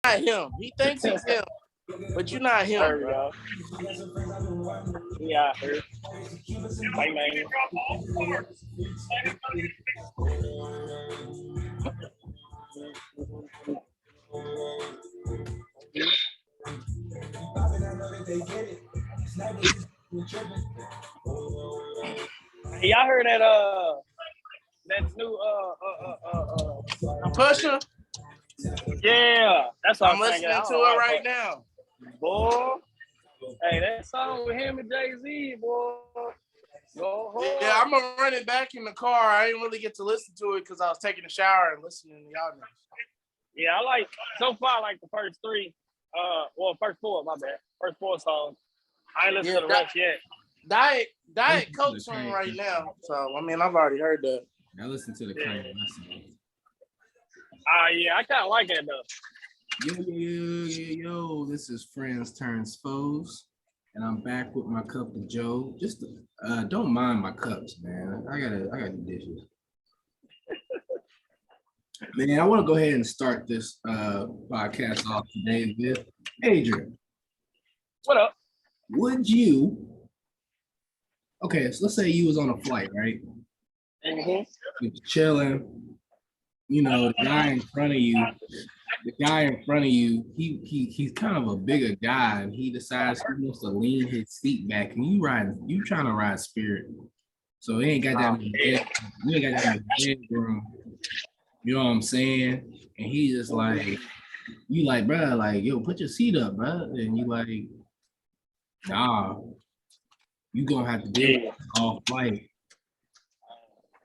not him. He thinks he's him, but you're not him, Heard, bro. Yeah, I heard. Hey, man. Hey, y'all heard that new Pusha. Yeah, that's what I'm listening to it right now. Boy, hey, that song with him and Jay-Z, boy. Go hard. Yeah, I'm gonna run it back in the car. I didn't really get to listen to it because I was taking a shower and listening to y'all. Yeah, I like so far like the first three. First four, my bad. First four songs. I ain't listened to the rest yet. Diet Coke song right now. So I mean, I've already heard that. I listen to the Kanye song. Yeah, I kind of like it though. Yo, this is Friends Turns Foes, and I'm back with my cup of Joe. Just don't mind my cups, man. I gotta do dishes. Man, I want to go ahead and start this podcast off today with Adrian. What up? Would you? Okay, so let's say you was on a flight, right? Mm-hmm. You was chilling. You know, the guy in front of you, he's kind of a bigger guy, and he decides he wants to lean his seat back, and you trying to ride Spirit, so he ain't got that much headroom. You know what I'm saying? And he just like, you like, bro, like, yo, put your seat up, bro, and you like, nah, you gonna have to deal with all flight.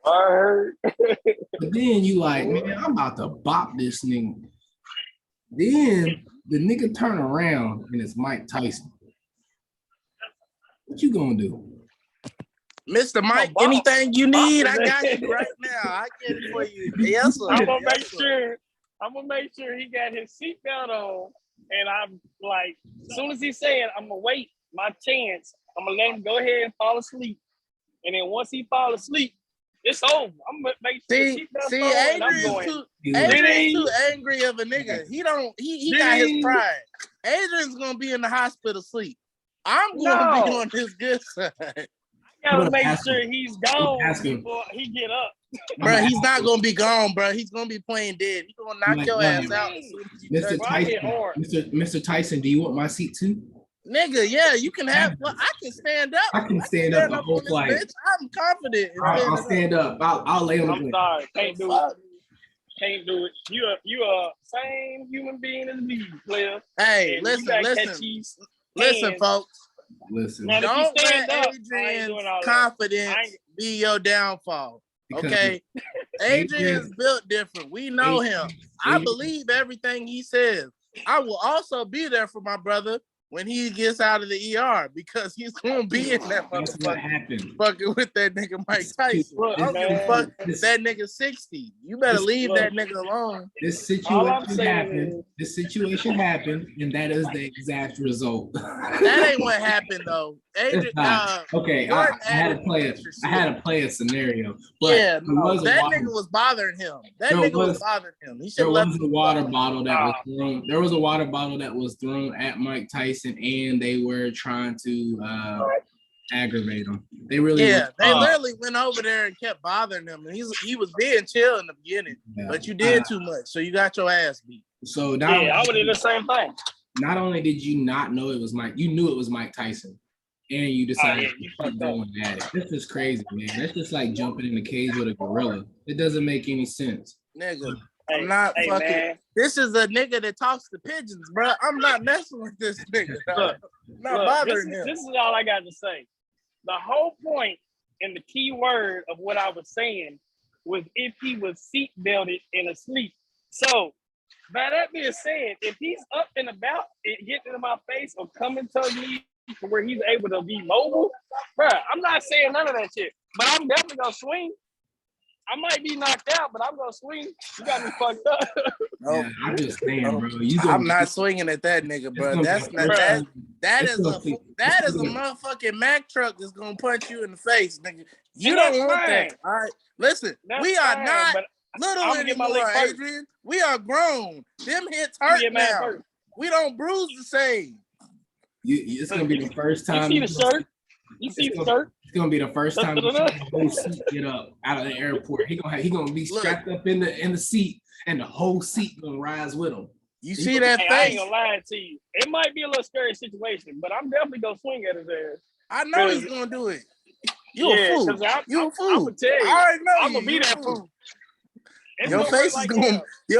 I heard. But then you like, man, I'm about to bop this nigga. Then the nigga turn around and it's Mike Tyson. What you gonna do? Mr. Mike, anything you need, I got you right now. I get it for you. Yes, sir. I'm gonna make sure he got his seatbelt on, and I'm like, as soon as he's saying, I'm gonna wait my chance. I'm gonna let him go ahead and fall asleep, and then once he fall asleep, it's over. I'm gonna make sure. Adrian's too angry of a nigga. He got his pride. Adrian's gonna be in the hospital sleep. I'm gonna be on his good side. I gotta make sure he's gone before he get up. Bro, he's not gonna be gone, bro. He's gonna be playing dead. He's gonna knock your ass out. Mr. Tyson, do you want my seat too? Nigga, yeah, you can have. Well, I can stand up. I can stand up the whole flight. I'm confident. I'll stand up. I'll lay on the ground. I'm sorry, can't do it. Can't do it. You a same human being as me, player. Hey, listen, folks. Listen. Now, don't let Adrian's confidence be your downfall. Okay, Adrian's built different. We know him. I believe everything he says. I will also be there for my brother when he gets out of the ER because he's gonna be in that motherfucker fucking with that nigga Mike Tyson. Look, I don't give a fuck if that nigga 60. You better leave that nigga alone. This situation happened, and that is the exact result. That ain't what happened though. Adrian, okay, I had to play a scenario. But yeah, no, that nigga was bothering him. There was a water bottle that was thrown at Mike Tyson, and they were trying to aggravate him. They literally went over there and kept bothering him. And he was being chill in the beginning, but you did too much, so you got your ass beat. So I would do the same thing. Not only did you not know it was Mike, you knew it was Mike Tyson, and you decided to keep going at it. This is crazy, man. That's just like jumping in the cage with a gorilla. It doesn't make any sense, nigga. I'm not fucking. Man. This is a nigga that talks to pigeons, bro. I'm not messing with this nigga. Look, bothering him. This is all I got to say. The whole point and the key word of what I was saying was if he was seat belted and asleep. So, by that being said, if he's up and about and getting in my face or coming to me to where he's able to be mobile, bro, I'm not saying none of that shit. But I'm definitely gonna swing. I might be knocked out, but I'm gonna swing. You got me fucked up. Yeah, I'm just saying, bro. I'm not swinging at that nigga, bro. That is a motherfucking Mack truck that's gonna punch you in the face, nigga. You don't want that. All right, listen, we are not little anymore, Adrian. We are grown. Them hits hurt now. First. We don't bruise the same. It's gonna be the first time. You see the shirt? You see the shirt? It's gonna be the first time the whole seat get up out of the airport. He gonna be strapped up in the seat, and the whole seat gonna rise with him. You see that face? I ain't gonna lie to you. It might be a little scary situation, but I'm definitely gonna swing at his ass. I know he's gonna do it. You a fool. You a fool. I'm gonna tell you. I already know I'm gonna be that fool. Your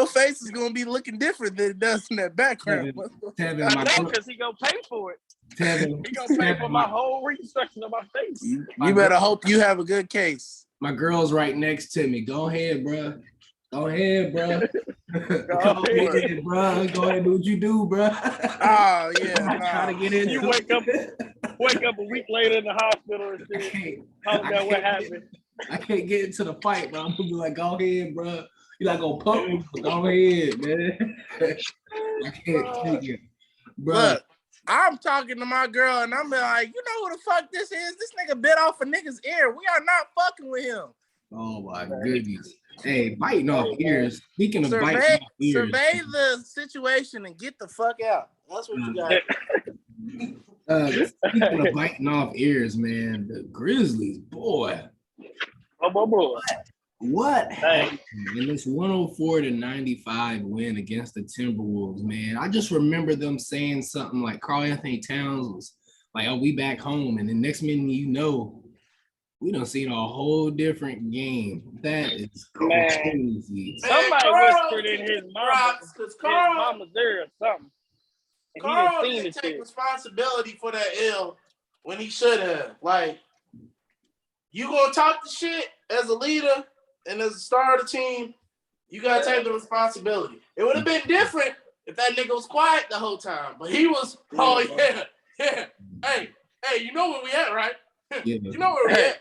face is gonna be looking different than it does in that background. Because he gonna pay for it. He gonna pay for my whole reconstruction of my face. You better hope you have a good case. My girl's right next to me. Go ahead, bro. Go ahead, bro. Go ahead, bro. Go ahead, do what you do, bro. Oh yeah. Trying to get in. You wake up a week later in the hospital and shit. What happened? I can't get into the fight, bro. I'm gonna be like, go ahead, bro. You're not gonna pump me. Go ahead, man. I can't take it, bro. Look, I'm talking to my girl and I'm like, you know who the fuck this is? This nigga bit off a nigga's ear. We are not fucking with him. Oh my goodness. Hey, biting off ears. Speaking of biting off ears. Survey the situation and get the fuck out. That's what you got. Speaking of biting off ears, man, the Grizzlies, boy. Oh, boy. What happened in this 104-95 win against the Timberwolves, man? I just remember them saying something like Karl-Anthony Towns was like, oh, we back home. And the next minute you know, we done seen a whole different game. That is crazy. Somebody whispered in his mama's there or something. Carl didn't take responsibility for that L when he should have. Like, you gonna talk the shit as a leader and as a star of the team, you gotta take the responsibility. It would have been different if that nigga was quiet the whole time, but he was, oh yeah. Hey, you know where we at, right? Yeah. You know where we at.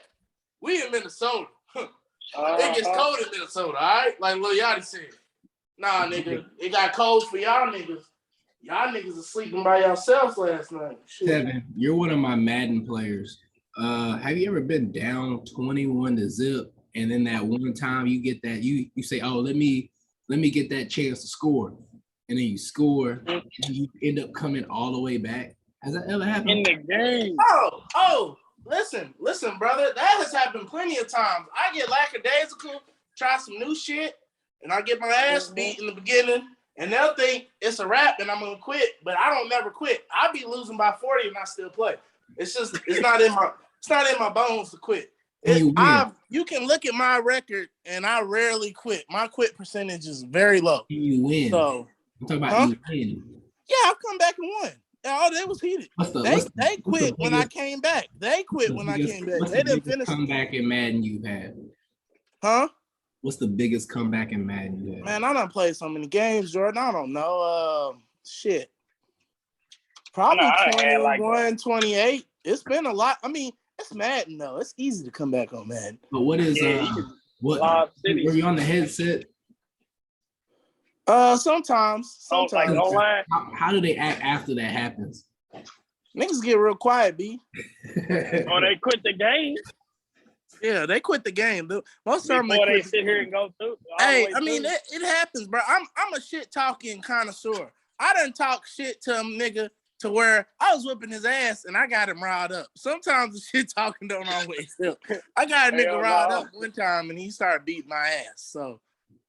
We in Minnesota. It gets cold in Minnesota, all right? Like Lil Yachty said. Nah, nigga, it got cold for y'all niggas. Y'all niggas are sleeping by yourselves last night. Shit. Kevin, you're one of my Madden players. Have you ever been down 21-0 and then that one time you get that you say, oh, let me get that chance to score, and then you score and you end up coming all the way back? Has that ever happened in the game? Oh, listen, brother, that has happened plenty of times. I get lackadaisical, try some new shit, and I get my ass beat in the beginning, and they'll think it's a wrap and I'm gonna quit, but I don't never quit. I'll be losing by 40 and I still play. It's not in my bones to quit. You can look at my record and I rarely quit. My quit percentage is very low. You win. So I'm talking about you win. Yeah, I've come back and won. Oh, they was heated. They quit when I came back. They quit when I came back. They didn't finish. Comeback in Madden you've had? Huh? What's the biggest comeback in Madden you had? Man, I done played so many games, Jordan. I don't know. Shit. Probably 21, 28. It's been a lot. I mean, it's Madden though. It's easy to come back on Madden. But what is were you on the headset? Sometimes. Like online. How do they act after that happens? Niggas get real quiet, B. Or they quit the game. Yeah, they quit the game. Most of them they sit here and go through. Hey, I mean, it happens, bro. I'm a shit talking connoisseur. I done talk shit to a nigga to where I was whipping his ass and I got him riled up. Sometimes the shit talking don't always help. I got a nigga riled up one time and he started beating my ass. So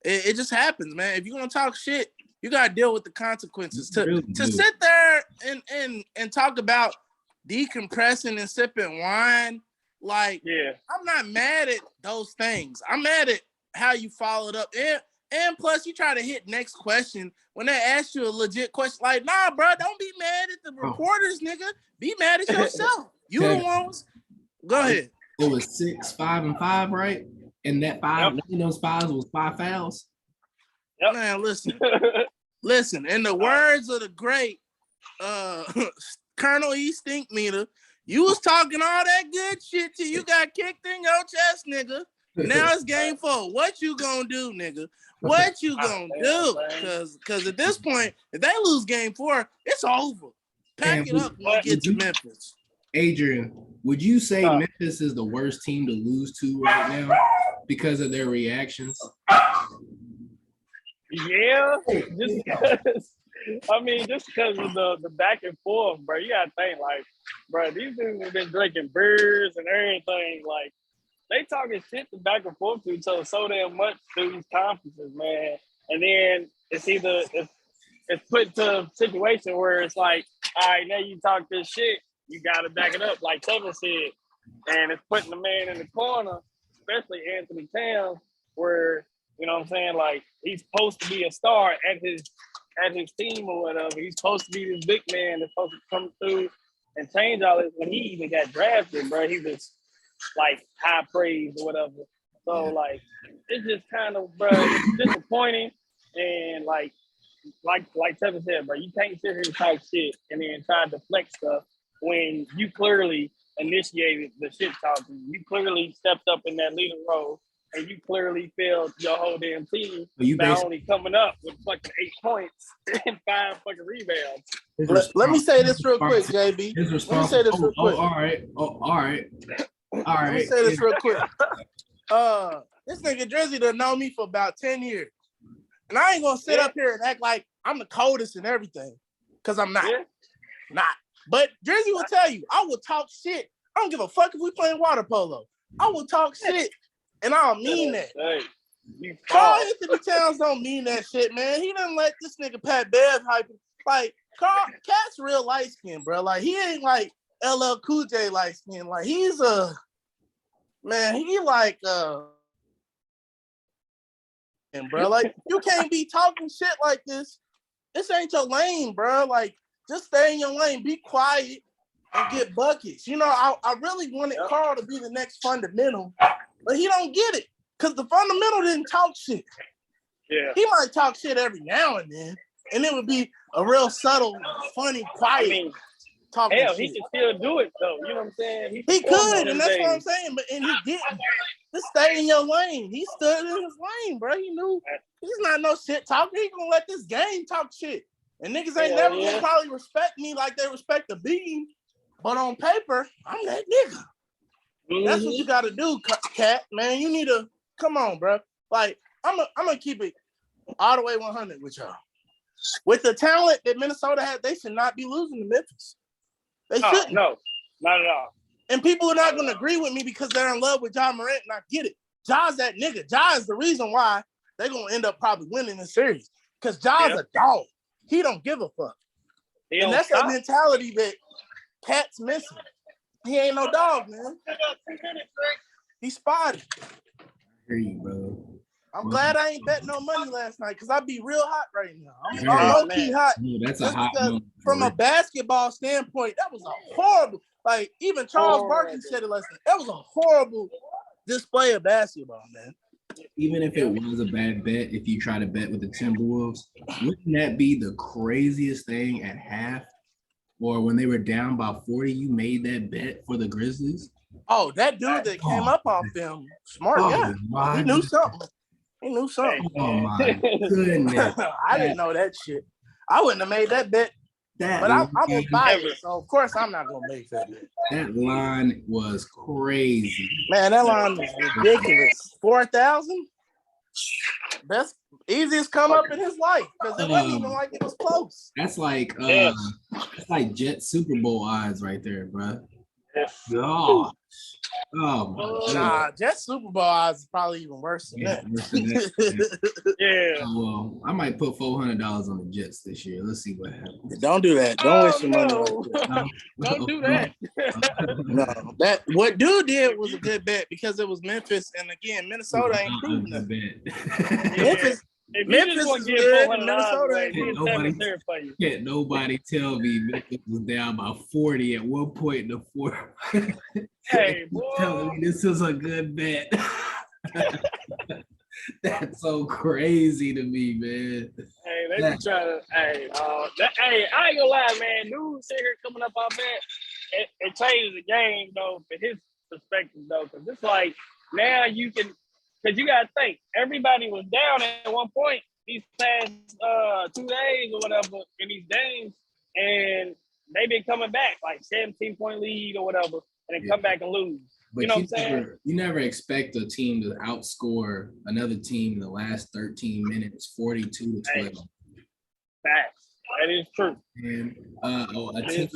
it just happens, man. If you're gonna talk shit, you gotta deal with the consequences. To sit there and talk about decompressing and sipping wine, like, I'm not mad at those things. I'm mad at how you followed up. And plus, you try to hit next question when they ask you a legit question. Like, nah, bro, don't be mad at the reporters, nigga. Be mad at yourself. You the ones. Go ahead. It was 6, 5, and 5, right? And that 5, one of those 5s was 5 fouls. Yep. Man, listen. In the words of the great Colonel E. Stinkmeter, you was talking all that good shit till you got kicked in your chest, nigga. Now it's game 4. What you gonna do, nigga? What you gonna do? Because at this point, if they lose game 4, it's over. Pack it up and get to Memphis. Adrian, would you say Memphis is the worst team to lose to right now? because of their reactions. Yeah, just because. I mean, just because of the back and forth, bro. You gotta think, like, bro, these dudes have been drinking beers and everything. Like, they talking shit to back and forth to each other so damn much through these conferences, man. And then it's put to a situation where it's like, all right, now you talk this shit, you gotta back it up, like Tevin said. And it's putting the man in the corner, especially Anthony Towns, where, you know what I'm saying, like, he's supposed to be a star at his team or whatever. He's supposed to be this big man that's supposed to come through and change all this. When he even got drafted, bro, he was like high praise or whatever. So like, it's just kind of, bro, it's disappointing. And like Tevin said, bro, you can't sit here and talk shit and then try to deflect stuff when you clearly initiated the shit talking. You clearly stepped up in that leader role, and you clearly failed your whole damn team by only coming up with fucking 8 points and 5 fucking rebounds. Let me say this real quick, JB. Let me say this real quick. All right. Let me say this real quick. This nigga Drizzy done know me for about 10 years. And I ain't gonna sit up here and act like I'm the coldest and everything. Cause I'm not. Not. But Drizzy will tell you, I will talk shit. I don't give a fuck if we playing water polo. I will talk shit. And I don't mean that. Carl Anthony Towns don't mean that shit, man. He done let this nigga Pat Bev hype him. Like, Cat's real light skin, bro. Like, he ain't like LL Cool J light skin. Like, he's he like, bro. Like, you can't be talking shit like this. This ain't your lane, bro. Like, just stay in your lane. Be quiet and get buckets. You know, I really wanted Carl to be the next fundamental, but he don't get it because the fundamental didn't talk shit. Yeah. He might talk shit every now and then, and it would be a real subtle, funny, quiet talking hell, shit. he can still do it, though. You know what I'm saying? He could, and that's what I'm saying, but and he didn't. Just stay in your lane. He stood in his lane, bro. He knew he's not no shit talker. He gonna let this game talk shit. And niggas ain't never gonna probably respect me like they respect the beam. But on paper, I'm that nigga. Mm-hmm. That's what you gotta do, Cat, man. You need to come on, bro. Like, I'm gonna keep it all the way 100 with y'all. With the talent that Minnesota had, they should not be losing to Memphis. They shouldn't. No, not at all. And people are not gonna agree with me because they're in love with Ja Morant, and I get it. Ja's that nigga. Ja is the reason why they're gonna end up probably winning the series. Because Ja's a dog. He don't give a fuck. And that's that mentality that Cat's missing. He ain't no dog, man. He's spotty. I hear you, bro. I'm glad I ain't bet no money last night because I'd be real hot right now. I'm low-key hot. Yeah, that's a hot moment. From a basketball standpoint, that was a horrible, like even Charles Barkley said it last night. That was a horrible display of basketball, man. Even if it was a bad bet, if you try to bet with the Timberwolves, wouldn't that be the craziest thing at half? Or when they were down by 40, you made that bet for the Grizzlies? Oh, that dude that came up off them, smart guy. He knew something. Oh, my goodness. I didn't know that shit. I wouldn't have made that bet. But I was biased, so of course I'm not gonna make that bet. That line was crazy. Man, that line was ridiculous. 4,000? Best easiest come up in his life because it wasn't even like it was close. That's like Jet Super Bowl odds right there, bro. God. Oh, nah, Jet Super Bowl odds is probably even worse than that. Yeah. Well, I might put $400 on the Jets this year. Let's see what happens. Don't do that. Don't waste your money. Don't do that. No, that what dude did was a good bet because it was Memphis, and again, Minnesota ain't proving that. Memphis is good. Minnesota ain't Can't nobody tell me Memphis was down by 40 at one point in the fourth. Hey, boy. Telling me this is a good bet. That's so crazy to me, man. Hey, they be trying to. Hey, I ain't gonna lie, man. News here coming up on that. It changes the game though, for his perspective though, because it's like now you can. Because you got to think, everybody was down at one point these past 2 days or whatever in these games, and they been coming back, like 17-point lead or whatever, and then come back and lose. But you know what I'm saying? You never expect a team to outscore another team in the last 13 minutes, 42 to 12. Facts. That is true. And a team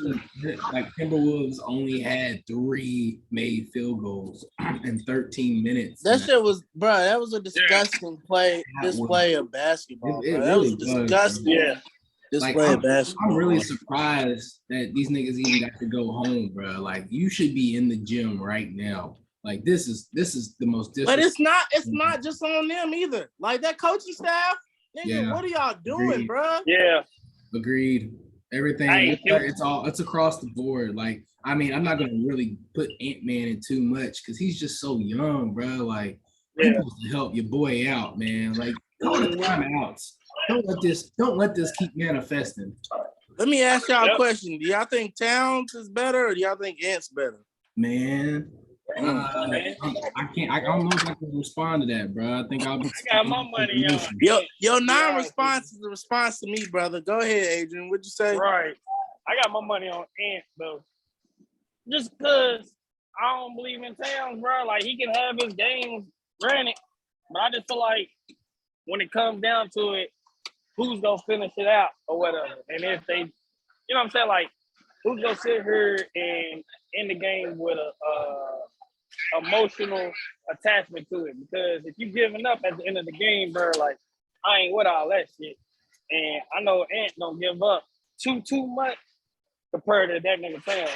like Timberwolves only had 3 made field goals in 13 minutes. That shit was, bro. That was a disgusting display of basketball. It bro. really That was a disgusting display of basketball. I'm really surprised that these niggas even got to go home, bro. Like, you should be in the gym right now. Like, this is the most disrespectful. But it's not just on them either. Like, that coaching staff, nigga, what are y'all doing, bro? Yeah. Agreed. Everything, it's across the board. Like, I mean, I'm not gonna really put Ant-Man in too much because he's just so young, bro. Like, you're supposed to help your boy out, man. Like, call the timeouts. Don't let this keep manifesting. Let me ask y'all a question. Do y'all think Towns is better or do y'all think Ant's better? Man, I don't know if I can respond to that, bro. I think I got my money on. Your non-response is a response to me, brother. Go ahead, Adrian. What'd you say? Right. I got my money on Ant, though. Just because I don't believe in Towns, bro. Like, he can have his games, granted, but I just feel like when it comes down to it, who's going to finish it out or whatever. And if they, you know what I'm saying? Like, who's going to sit here and end the game with a emotional attachment to it? Because if you're giving up at the end of the game, bro, like, I ain't with all that shit. And I know Ant don't give up too much compared to that nigga Towns.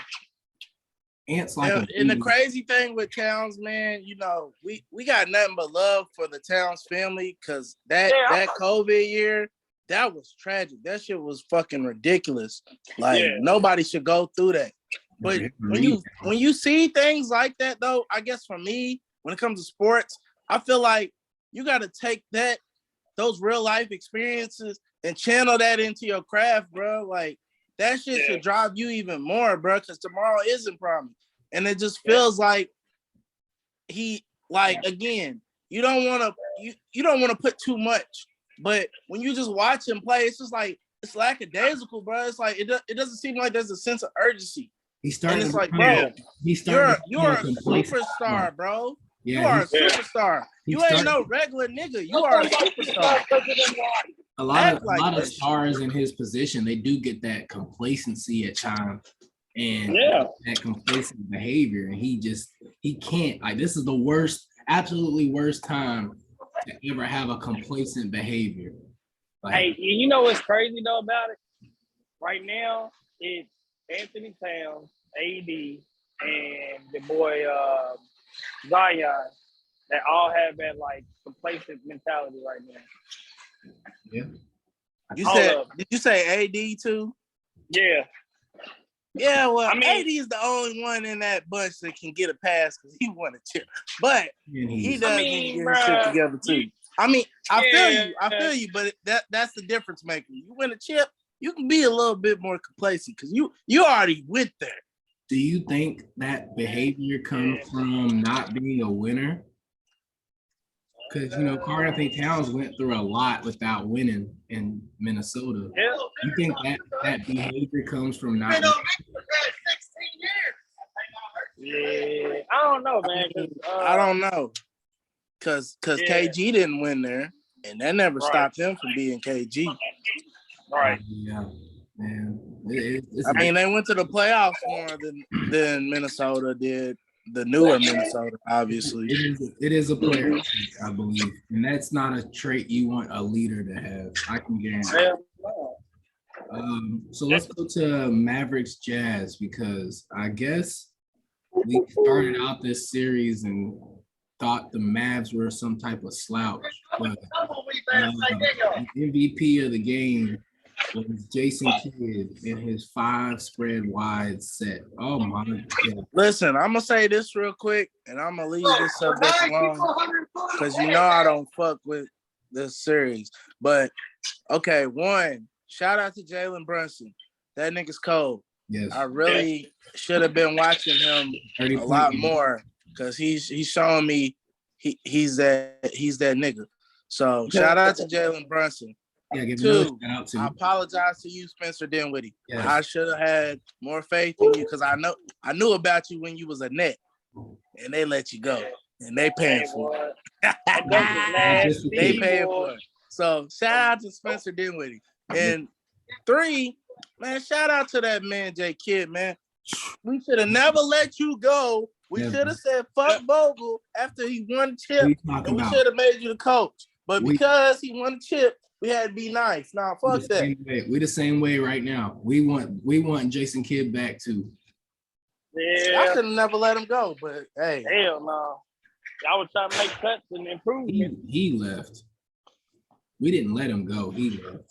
Ant's like and the crazy thing with Towns, man, you know, we got nothing but love for the Towns family because that COVID year, that was tragic. That shit was fucking ridiculous. Like, nobody should go through that. But when you see things like that, though, I guess for me, when it comes to sports, I feel like you got to take those real life experiences and channel that into your craft, bro. Like, that shit should drive you even more, bro, because tomorrow isn't promised. And it just feels like again, you don't want to put too much. But when you just watch him play, it's just like, it's lackadaisical, bro. It's like, it doesn't seem like there's a sense of urgency. And it's like, bro, you're a superstar, bro. Yeah, you are a superstar. You ain't no regular nigga. You are a superstar. A lot of stars in his position, they do get that complacency at times and that complacent behavior. And he can't. Like, this is the absolutely worst time to ever have a complacent behavior. Like, hey, you know what's crazy though about it? Right now, it's Anthony Towns, AD, and the boy Zion that all have that like complacent mentality right now. Yeah. Did you say AD too? Yeah. Yeah, well, I mean, AD is the only one in that bunch that can get a pass because he won a chip. But he does need to get his shit together too. I feel you, but that's the difference maker. You win a chip, you can be a little bit more complacent because you already went there. Do you think that behavior comes from not being a winner? Because, you know, Karl-Anthony Towns went through a lot without winning in Minnesota. Yeah. You think that behavior comes from not winning? 16 years. Yeah, I don't know, man. I don't know. Because KG didn't win there, and that never stopped him from being KG. Right. Yeah, man. They went to the playoffs more than Minnesota did. The newer Minnesota, obviously. It is a player trait, I believe. And that's not a trait you want a leader to have. I can guarantee. So let's go to Mavericks Jazz, because I guess we started out this series and thought the Mavs were some type of slouch. But the MVP of the game was Jason Kidd in his 5 spread wide set. Oh my God. Listen, I'm gonna say this real quick, and I'm gonna leave this subject alone because you know I don't fuck with this series. But okay, one, shout out to Jalen Brunson. That nigga's cold. Yes. I really should have been watching him a lot more because he's showing me he's that nigga. So shout out to Jalen Brunson. Yeah, give Two, shout out to I apologize to you, Spencer Dinwiddie. Yes. I should have had more faith in you because I knew about you when you was a net. and they let you go, and they paying for it. They paying for it. So shout out to Spencer Dinwiddie. And 3, man, shout out to that man, J Kidd, man. We should have never let you go. We should have said fuck Bogle after he won the chip, and we should have made you the coach. But because he won the chip, we had to be nice. Nah, fuck that. We the same way right now. We want Jason Kidd back too. Yeah, I should have never let him go. But hey, hell no. I was trying to make cuts and improve. He left. We didn't let him go. He left.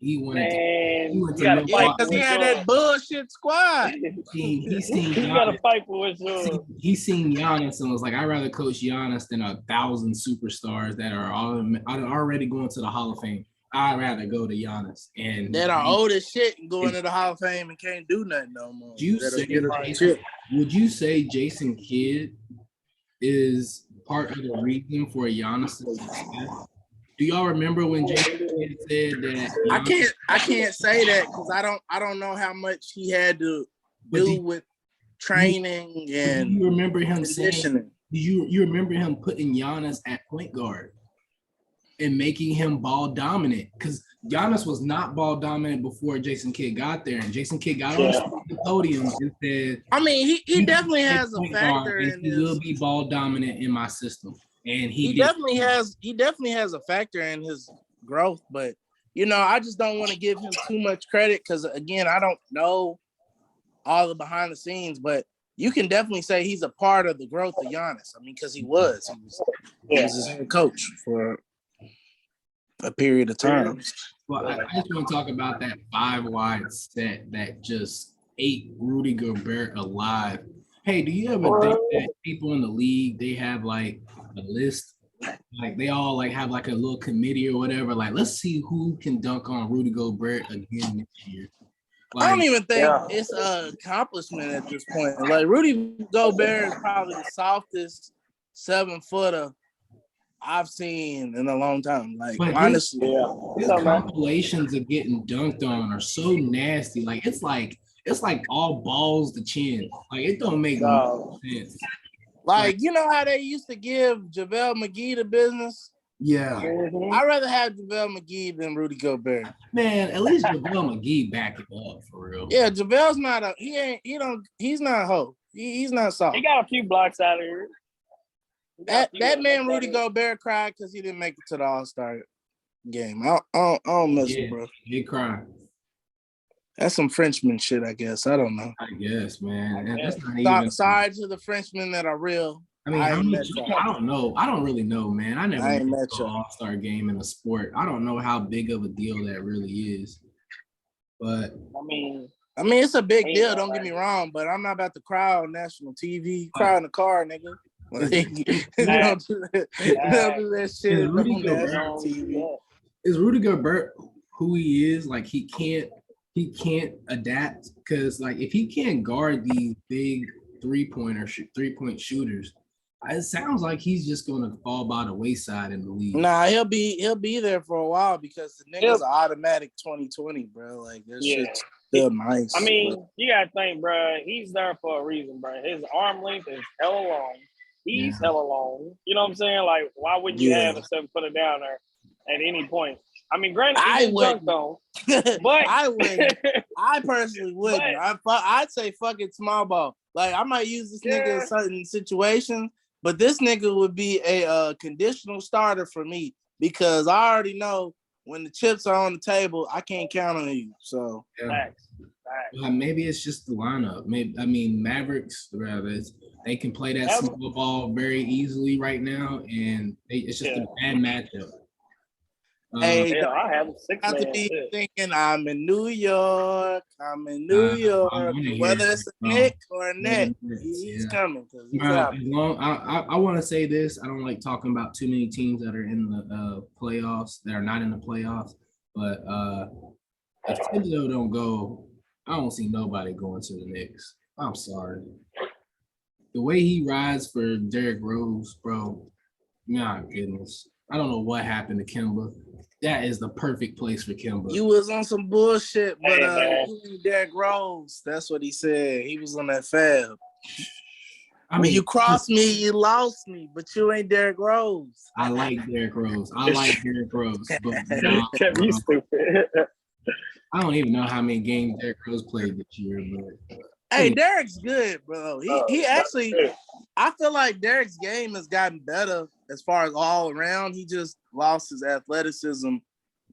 He wanted to because he had that bullshit squad. He seen He got to fight for his job. He seen Giannis and was like, I'd rather coach Giannis than 1,000 superstars that are already going to the Hall of Fame. I'd rather go to Giannis. And that are old as shit and going to the Hall of Fame and can't do nothing no more. Would you say Jason Kidd is part of the reason for Giannis' success? Do y'all remember when Jason Kidd said that? I can't say that because I don't know how much he had to do with training and you remember him conditioning. You remember him putting Giannis at point guard and making him ball dominant, because Giannis was not ball dominant before Jason Kidd got there, and Jason Kidd got on the podium and said, I mean, he definitely has a factor in he will be ball dominant in my system. And he definitely has a factor in his growth, but I just don't want to give him too much credit because again, I don't know all the behind the scenes, but you can definitely say he's a part of the growth of Giannis. I mean, because he was his head coach for a period of time. Well, I just want to talk about that 5-wide set that just ate Rudy Gobert alive. Hey, do you ever think that people in the league, they have like a list, like they all like have like a little committee or whatever, like let's see who can dunk on Rudy Gobert again this year? Like, I don't even think it's an accomplishment at this point. Like Rudy Gobert is probably the softest 7-footer I've seen in a long time. Like honestly, his compilations of getting dunked on are so nasty. Like it's like all balls to chin. Like it don't make no sense. Like you know how they used to give JaVale McGee the business? Yeah. I'd rather have JaVale McGee than Rudy Gobert. Man, at least JaVale McGee back it up for real. Yeah, JaVale's not he's not a hoe. He's not soft. He got a few blocks out of here. That man Rudy Gobert cried because he didn't make it to the All-Star game. I don't miss him, bro. He cried. That's some Frenchman shit, I guess. I don't know. I guess, man. That's not even... Sorry to the Frenchmen that are real. I mean, I don't know. I don't really know, man. I never met an All-Star game in a sport. I don't know how big of a deal that really is. But I mean, it's a big deal. Don't get me wrong, but I'm not about to cry on national TV. Cry in the car, nigga. Like, don't do that shit on national TV. Is Rudy Gobert who he is? Like he can't adapt, because like if he can't guard these big three-point shooters, it sounds like he's just gonna fall by the wayside in the league. Nah, he'll be there for a while because the nigga's an automatic 2020, bro. Like that shit's still nice. I mean, you gotta think, bro. He's there for a reason, bro. His arm length is hella long. He's hella long. You know what I'm saying? Like, why wouldn't you have a 7-footer down there at any point? I mean, granted, I wouldn't. But I wouldn't. I personally wouldn't. I'd say fuck it, small ball. Like I might use this nigga in certain situations, but this nigga would be a conditional starter for me because I already know when the chips are on the table, I can't count on you. So maybe it's just the lineup. Mavericks, they can play that small ball very easily right now, and it's just a bad matchup. Hey, I have to be thinking I'm in New York. Whether it's a Nick or a Nick, he's coming. I want to say this. I don't like talking about too many teams that are in the playoffs, that are not in the playoffs. But if Thibodeau don't go, I don't see nobody going to the Knicks. I'm sorry. The way he rides for Derrick Rose, bro, my goodness. I don't know what happened to Kemba. That is the perfect place for Kemba. You was on some bullshit, but Derrick Rose, that's what he said. He was on that fab. When you crossed me, you lost me, but you ain't Derrick Rose. I like Derrick Rose. But You stupid. I don't even know how many games Derrick Rose played this year, but hey, Derrick's good, bro. He actually, I feel like Derrick's game has gotten better as far as all around. He just lost his athleticism,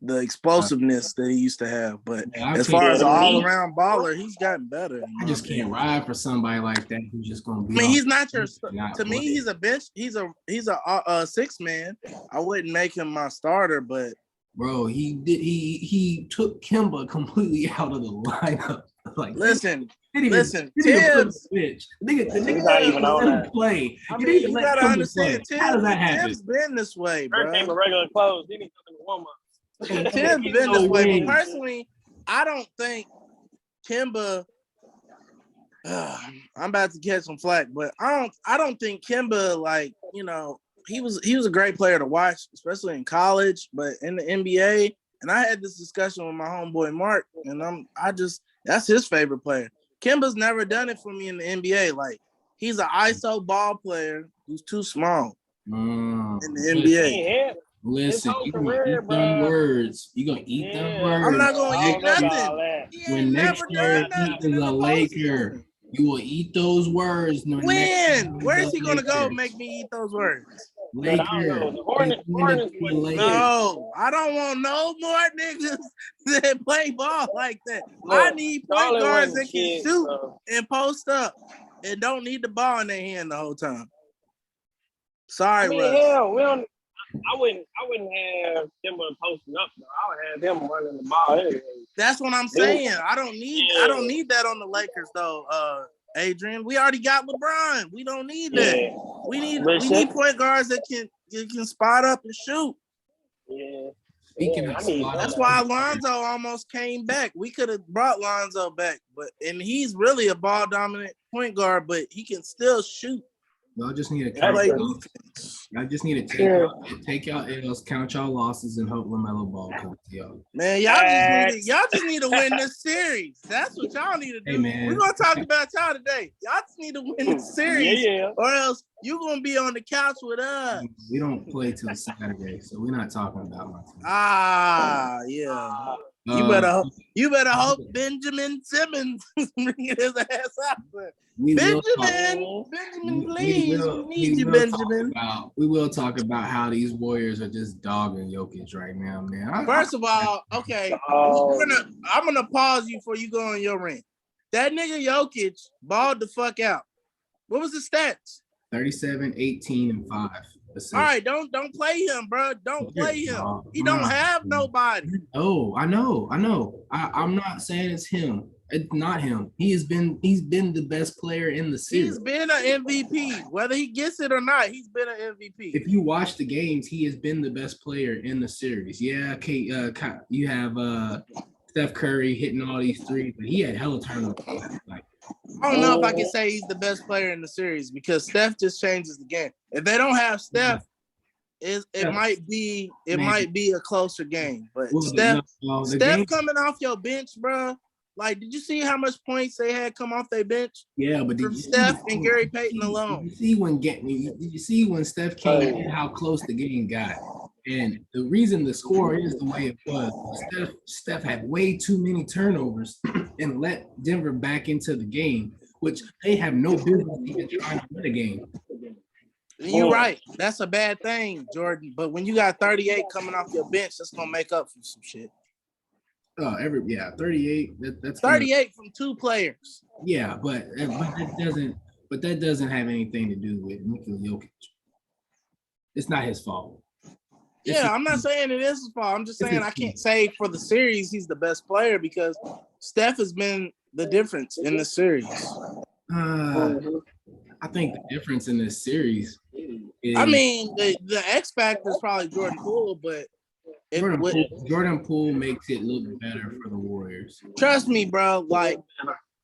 the explosiveness that he used to have. But as far as an all-around baller, he's gotten better. I just can't ride for somebody like that who's just gonna be. I mean, he's not your. To me, he's a bench. He's a six man. I wouldn't make him my starter, but. Bro, he took Kemba completely out of the lineup. Like, listen, Tibbs. The nigga not even on that play. I mean, you gotta understand, how does that happen? Tibbs been this way, bro. Came in regular clothes. He didn't come in warm up. Tibbs been this way. But personally, I don't think Kemba. I'm about to catch some flack, but I don't think Kemba, like, you know. He was a great player to watch, especially in college, but in the NBA. And I had this discussion with my homeboy Mark, and that's his favorite player. Kemba's never done it for me in the NBA. Like, he's an ISO ball player who's too small in the NBA. Listen, you gonna eat them words. You gonna eat them words. I'm not gonna eat nothing. When next year he's a Laker, you will eat those words. When? Where is he gonna go? Make me eat those words. Laker. No, I don't want no more niggas that play ball like that. I need point guards that can shoot and post up and don't need the ball in their hand the whole time. Sorry, Russ. I wouldn't have Kemba posting up though. I would have him running the ball anyway. That's what I'm saying. I don't need that on the Lakers though, Adrian. We already got LeBron. We don't need that. We need point guards that can spot up and shoot. Yeah. That's why Lonzo almost came back. We could have brought Lonzo back, and he's really a ball dominant point guard, but he can still shoot. Y'all just need to take y'all L's, count y'all losses, and hope LaMelo Ball comes to y'all. Man, y'all just need to win this series. That's what y'all need to do. Hey, man. We're gonna talk about y'all today. Y'all just need to win this series, or else you're gonna be on the couch with us. We don't play till Saturday, so we're not talking about my team. Yeah. You better hope Benjamin Simmons bringing his ass out there. Benjamin, please. We need you, Benjamin. We will talk about how these Warriors are just dogging Jokic right now, man. First of all, okay, I'm gonna pause you before you go on your rant. That nigga Jokic balled the fuck out. What was the stats? 37, 18, and 5. All right, don't play him, bro. Don't play him. He don't have nobody. Oh, I know. I'm not saying it's him. It's not him. He's been the best player in the series. He's been an MVP. Whether he gets it or not, he's been an MVP. If you watch the games, he has been the best player in the series. Yeah, okay, you have Steph Curry hitting all these threes, but he had hella turnovers. I don't know if I can say he's the best player in the series because Steph just changes the game. If they don't have Steph, it might be a closer game. But Steph coming off your bench, bro. Like, did you see how much points they had come off their bench? Yeah, but from Steph and Gary Payton alone. Did you see when Steph came in how close the game got? And the reason the score is the way it was, Steph had way too many turnovers and let Denver back into the game, which they have no business even trying to win a game. You're right. That's a bad thing, Jordan. But when you got 38 coming off your bench, that's gonna make up for some shit. 38. That's 38 from two players. Yeah, but that doesn't have anything to do with Nikola Jokic. It's not his fault. I'm not saying it is his fault. I'm just saying I can't say for the series he's the best player because Steph has been the difference in the series. I think the difference in this series is, I mean, the X factor is probably Jordan Poole, but Jordan Poole makes it look better for the Warriors. Trust me, bro. Like,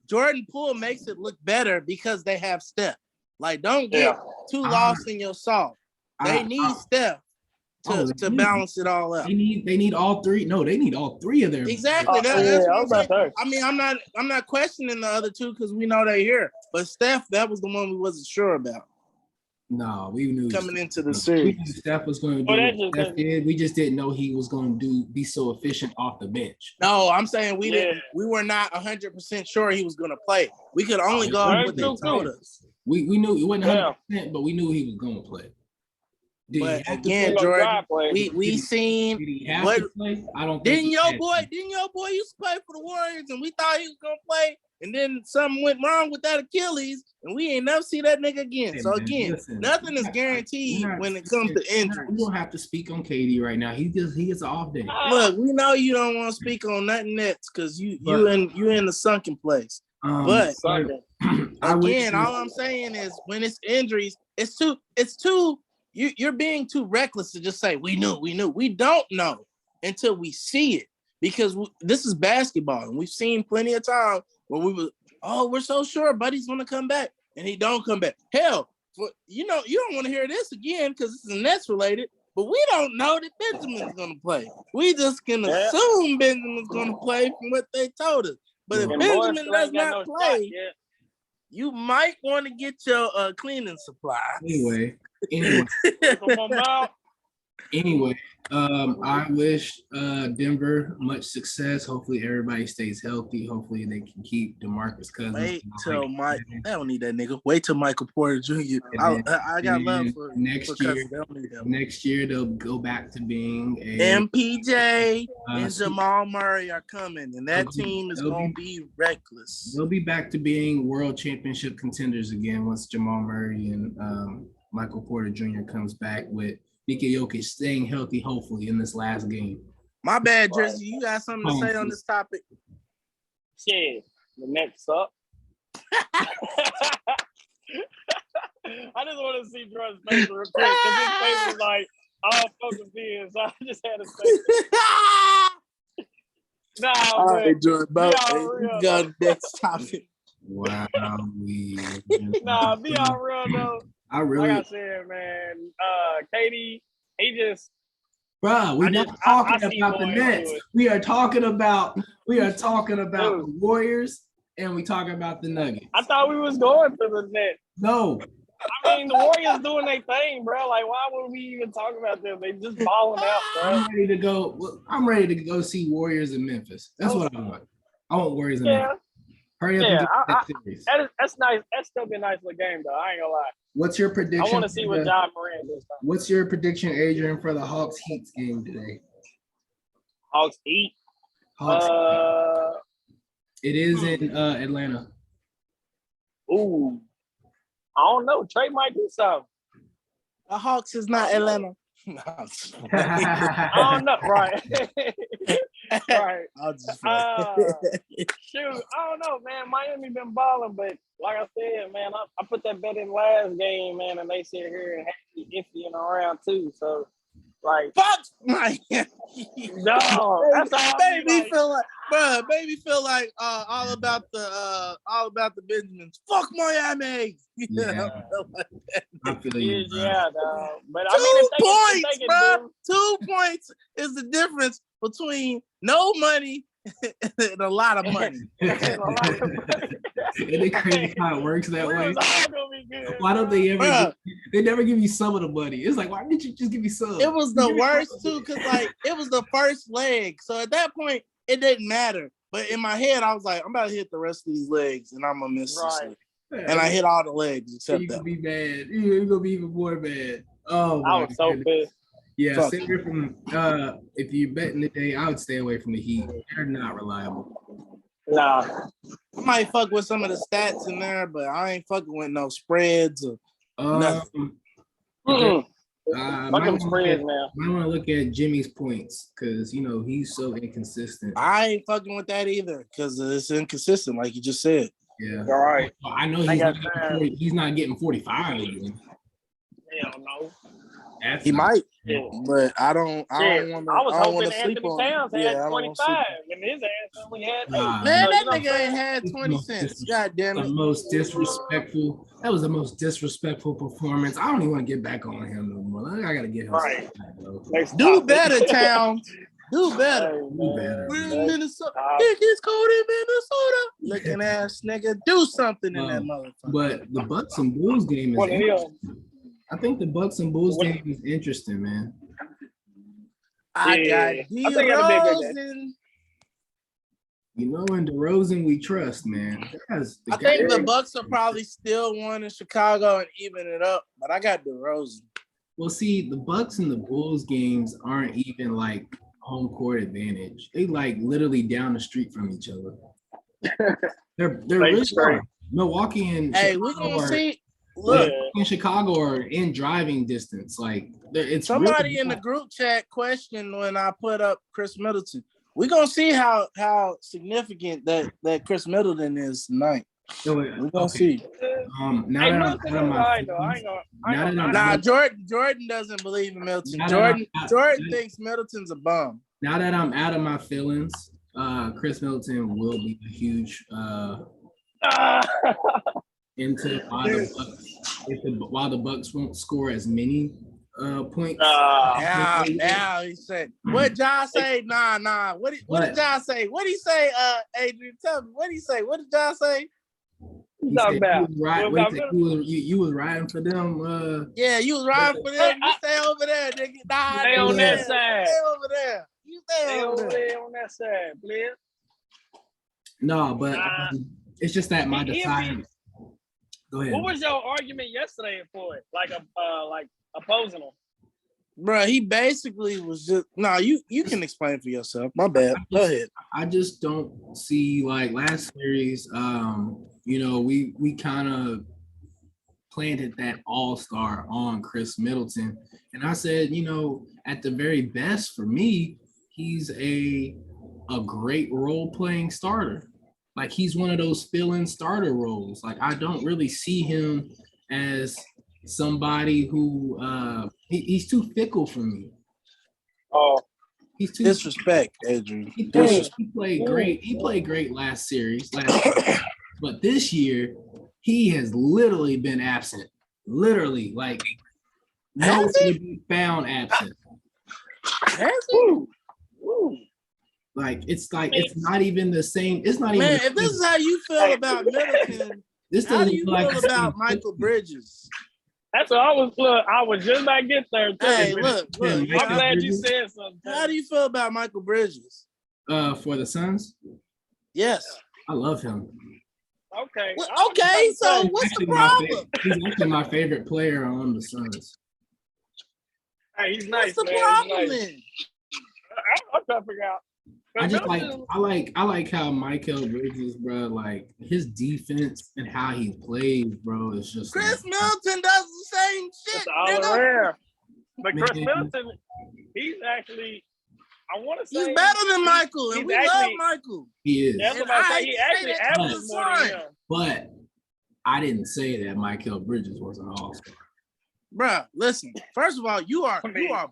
Jordan Poole makes it look better because they have Steph. Like, don't get too lost in your salt. They need Steph. to balance it all out. They need all three. No, they need all three of their. Exactly. That's what I'm saying. I mean, I'm not questioning the other two because we know they're here. But Steph, that was the one we wasn't sure about. No, we knew coming into the series. We knew Steph was going to do what Steph did. We just didn't know he was going to be so efficient off the bench. No, I'm saying we didn't. We were not 100% sure he was going to play. We could only go off what they told us. We knew it wasn't 100%, but we knew he was going to play. But again, Jordan, we seen what I don't. Didn't your boy used to play for the Warriors, and we thought he was gonna play, and then something went wrong with that Achilles, and we ain't never see that nigga again. Hey, so man, again, nothing is guaranteed when it comes to injuries. We don't have to speak on KD right now. He gets an off day. Look, we know you don't want to speak on nothing Nets because you in the sunken place. But again, all I'm saying is when it's injuries, it's too. You're being too reckless to just say we knew. We don't know until we see it because this is basketball, and we've seen plenty of time where we're so sure Buddy's gonna come back, and he don't come back. Hell, you don't want to hear this again because this is Nets related, but we don't know that Benjamin's gonna play. We just can assume Benjamin's gonna play from what they told us. But if Benjamin does not play, you might want to get your cleaning supplies. Anyway, I wish Denver much success. Hopefully everybody stays healthy. Hopefully they can keep DeMarcus Cousins. Wait till I don't need that nigga. Wait till Michael Porter Jr. I got love for next year. Next year they'll go back to being MPJ and Jamal Murray are coming, and that team is gonna be reckless. They'll be back to being world championship contenders again once Jamal Murray and Michael Porter Jr. comes back with Nikola Jokic staying healthy, hopefully, in this last game. My bad, Drizzy. You got something to say on this topic? Shit, the Nets suck. I just want to see Jordan's face real quick because his face was like all focused in, so I just had to say. All right, Jordan. You got the next topic. Wow. Nah, be all real though. Like I said, man, KD, he just. Bro, we're not talking about the Nets. We are talking about the Warriors, and we talking about the Nuggets. I thought we was going to the Nets. No. I mean, the Warriors doing their thing, bro. Like, why would we even talk about them? They just balling out, bro. I'm ready to go see Warriors in Memphis. That's what I want. I want Warriors in Memphis. Hurry up that's nice. That's still be a nice little game, though. I ain't gonna lie. What's your prediction? I want to see what John Moran does. What's your prediction, Adrian, for the Hawks Heat game today? Hawks Heat. It is in Atlanta. Ooh, I don't know. Trey might do something. The Hawks is not Atlanta. I don't know, right? Right. Shoot, I don't know, man. Miami been balling, but like I said, man, I put that bet in last game, man, and they sit here and had me iffy and around too. So, like, fuck Miami. No, that's all. Baby feel like all about the Benjamins. Fuck Miami. Yeah. I feel you, yeah, dog. But 2 points, bro. 2 points is the difference between no money and a lot of money. Isn't it crazy how it works that way? Why don't they ever? They never give you some of the money. It's like, why didn't you just give me some? It was the worst too, because like it was the first leg. So at that point, it didn't matter. But in my head, I was like, I'm about to hit the rest of these legs, and I'm gonna miss this leg. And I hit all the legs except that. You're gonna be mad. You're gonna be even more mad. Oh, I was so pissed. Yeah, stay away from. If you're betting today, I would stay away from the Heat. They're not reliable. Nah, I might fuck with some of the stats in there, but I ain't fucking with no spreads or nothing. Fucking spreads, man. I want to look at Jimmy's points because he's so inconsistent. I ain't fucking with that either because it's inconsistent, like you just said. Yeah. All right. Well, I know he's not getting 45 again. Hell no. He might, but I don't want to. I was hoping to sleep Anthony on. Towns had 25, and his ass only had 8. Man, that nigga ain't had 20 cents. God damn it! The most disrespectful. That was the most disrespectful performance. I don't even want to get back on him no more. I gotta get him. Right. Back, do better, Towns. Do better. Do better. We're in Minnesota. It's cold in Minnesota. Looking ass nigga, do something in that motherfucker. But the Bucks and Bulls game is interesting. I think the Bucks and Bulls game is interesting, man. I got DeRozan. You know, in DeRozan we trust, man. I think the Bucks will probably still win in Chicago and even it up, but I got DeRozan. Well, see, the Bucks and the Bulls games aren't even like home court advantage. They like literally down the street from each other. They're really far. Milwaukee and we're gonna see. Look, in Chicago are in driving distance. Like it's somebody really in the group chat questioned when I put up Chris Middleton. We're gonna see how significant that Chris Middleton is tonight. We're gonna see. Jordan doesn't believe in Middleton. Jordan thinks Middleton's a bum. Now that I'm out of my feelings, Chris Middleton will be a huge into while the Bucks won't score as many points. Now he said, what John say? Nah. What did John say? What did he say? Adrian, tell me. What did he say? What did John say? You talking about? You was riding for them. Yeah, you was riding for them. You stay over there, nigga. Nah, stay on that side. Stay over there. You stay over there on that side, please. No, but it's just that my deciding. Go ahead. What was your argument yesterday for it? Like opposing him? Bro, he basically was just you can explain for yourself. My bad. Go ahead. I just don't see like last series, we kind of planted that all-star on Chris Middleton. And I said, at the very best for me, he's a great role-playing starter. Like he's one of those fill-in starter roles. Like I don't really see him as somebody who he's too fickle for me. Oh, he's too disrespect, Adrian. He played great. He played great last series, but this year he has literally been absent. Literally, like nowhere to be found absent. Has he? Like it's not even the same. It's not even. Man, if this is how you feel about Middleton, how do you feel about Michael Bridges? That's what I was just about to get there. Hey, look. I'm glad you said something. How do you feel about Michael Bridges? For the Suns? Yes. I love him. Okay. Okay, so what's the problem? He's actually my favorite player on the Suns. Hey, he's nice. What's the problem then? I'm trying to figure out. I like how Michael Bridges, bro, like his defense and how he plays, bro. It's just Chris Middleton does the same shit. It's all rare. But Chris Middleton, he's actually, I want to say he's better than Michael, and we love Michael. He is. That's what I say. He actually averages more than him. But I didn't say that Michael Bridges was an all-star. Bruh, listen. First of all, you are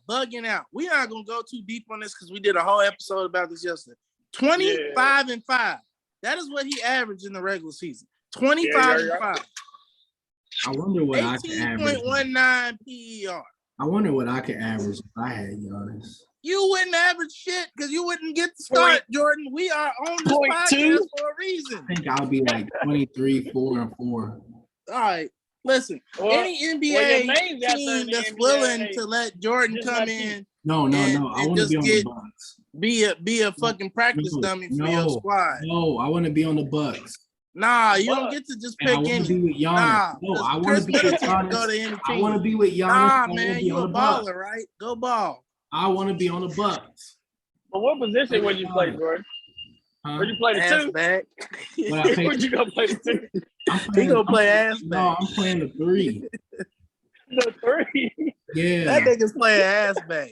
bugging out. We're not gonna go too deep on this because we did a whole episode about this yesterday. 25-5. That is what he averaged in the regular season. 25-5. I wonder what I could average. 18.19 PER. I wonder what I could average if I had Giannis. You wouldn't average shit because you wouldn't get the start, Jordan. We are on this podcast for a reason. I think I'll be like 23, 4-4. All right. Listen, any NBA team that's willing to let Jordan come in, no, I want to be on the Bucks. Be a fucking practice dummy for your squad. No, I want to be on the Bucks. Nah, you don't get to just pick any. I want to be with Giannis. No, I want to be with Giannis. Go to any team. I want to be with Giannis. Nah, man, you a baller, right? Go ball. I want to be on the Bucks. But what position would you play, Jordan? Would you play the two? Back. Would you go play the two? He gonna play ass back. No, I'm playing the 3. The 3? Yeah. That nigga's playing ass back.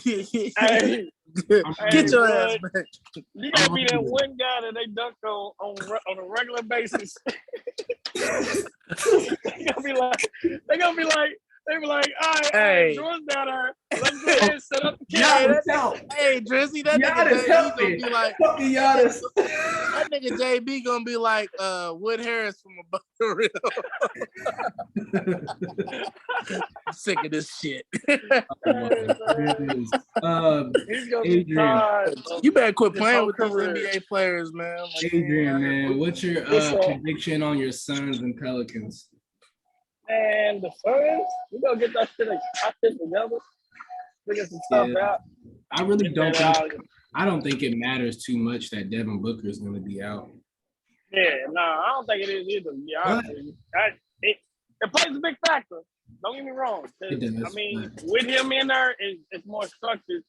Hey, get your ass back. You gotta be that one guy that they dunk on a regular basis. They're gonna be like, They be like, all right, hey, Jordan's down there. Let's go ahead and set up the camera. Hey, Drizzy, that nigga JB gonna be like, that nigga JB gonna be like Wood Harris from Above the Real. I'm sick of this shit. Adrian, you better quit playing with these NBA players, man. Like, Adrian, man, what's your prediction on your Suns and Pelicans? And the Suns, we gonna get that shit together. Figure some stuff out. I really don't think. I don't think it matters too much that Devin Booker is going to be out. Yeah, no, I don't think it is either. Yeah, it plays a big factor. Don't get me wrong. I mean, with him in there, it's more structured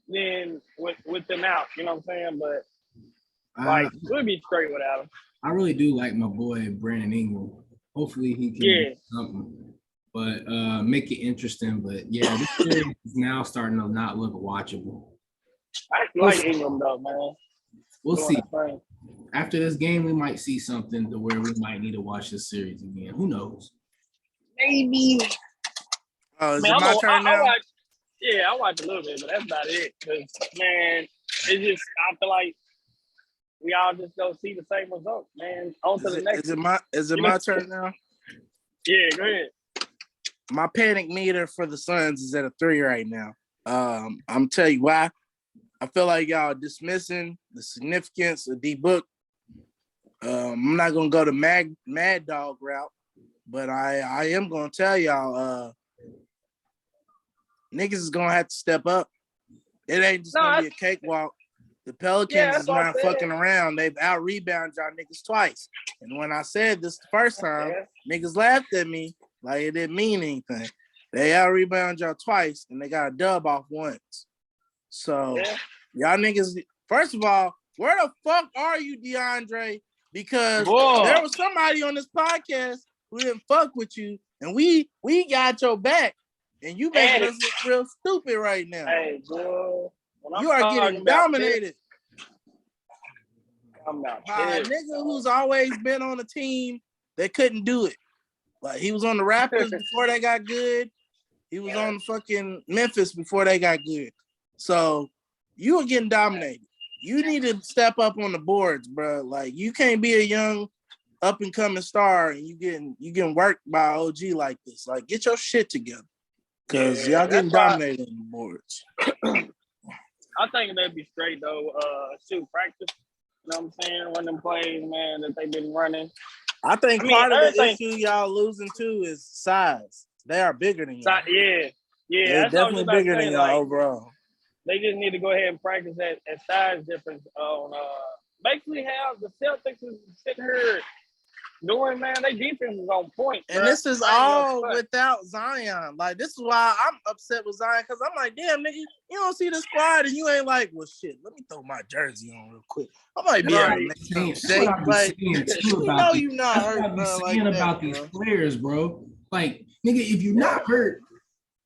than with them out. You know what I'm saying? But we'll be straight without him. I really do like my boy Brandon Ingram. Hopefully he can do something, but make it interesting. But yeah, this series is now starting to not look watchable. I like Ingram though, man. We'll see. After this game, we might see something to where we might need to watch this series again. Who knows? Maybe. Oh, is it my turn now? I watch a little bit, but that's about it. Cause man, it's just I feel like we all just go see the same result, man. On to the next. Is it my turn now? Yeah, go ahead. My panic meter for the Suns is at a 3 right now. I'm tell you why. I feel like y'all dismissing the significance of D-Book. I'm not gonna go the mad dog route, but I am gonna tell y'all niggas is gonna have to step up. It ain't just gonna be a cakewalk. The Pelicans is not fucking around. They've out-rebounded y'all niggas twice. And when I said this the first time, niggas laughed at me like it didn't mean anything. They out-rebounded y'all twice, and they got a dub off once. So, y'all niggas, first of all, where the fuck are you, DeAndre? Because there was somebody on this podcast who didn't fuck with you, and we got your back, and you making us look real stupid right now. Hey, boy. You are getting dominated by a nigga who's always been on a team that couldn't do it. Like, he was on the Raptors before they got good. He was on fucking Memphis before they got good. So you were getting dominated. You need to step up on the boards, bro. Like, you can't be a young up and coming star and you getting worked by OG like this. Like, get your shit together, cause y'all getting dominated on the boards. I think they'd be straight though. Shoot, practice. You know what I'm saying? Run them plays, man, that they've been running. I think part of the issue y'all losing too is size. They are bigger than y'all. Yeah. They're definitely bigger than y'all overall. They just need to go ahead and practice that size difference on basically how the Celtics is sitting here doing, man. Their defense is on point. And this is all without Zion. Like, this is why I'm upset with Zion, because I'm like, damn, nigga, you don't see the squad and you ain't like, well, shit, let me throw my jersey on real quick. I might be able to make some shake. Like, you know you're not hurt, bro. Like about these players, bro. Like, nigga, if you're not hurt,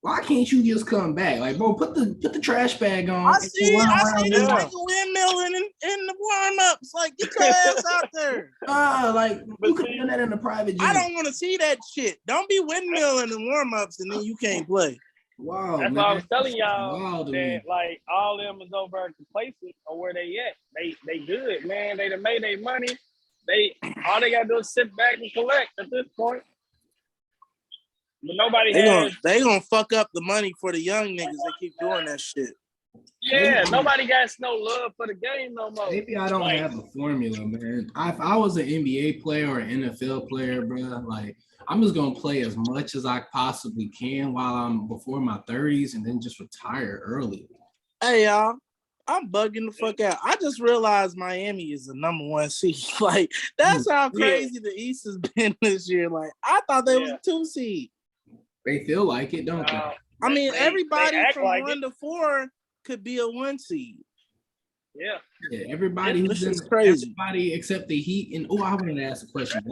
why can't you just come back? Like, bro, put the trash bag on. I see this nigga windmilling in the warm-ups. Like, get your ass out there. Like, you could do that in the private gym. I don't want to see that shit. Don't be windmilling in warm-ups and then you can't play. Wow, that's why I was telling y'all that, like, all them is over at the places or where they at. They good, man. They done made their money. All they gotta do is sit back and collect at this point. But nobody they gonna fuck up the money for the young niggas that keep doing that shit. Yeah, nobody got no love for the game no more. Maybe I don't have a formula, man. If I was an NBA player or an NFL player, bro, like, I'm just gonna play as much as I possibly can while I'm before my 30s and then just retire early. Hey, y'all. I'm bugging the fuck out. I just realized Miami is the number 1 seed. Like, that's how crazy the East has been this year. Like, I thought they was a 2 seed. They feel like it, don't they? I mean, everybody from like 1 to 4 could be a 1 seed. Yeah. Everybody who's in crazy. Everybody except the Heat. And I wanted to ask a question.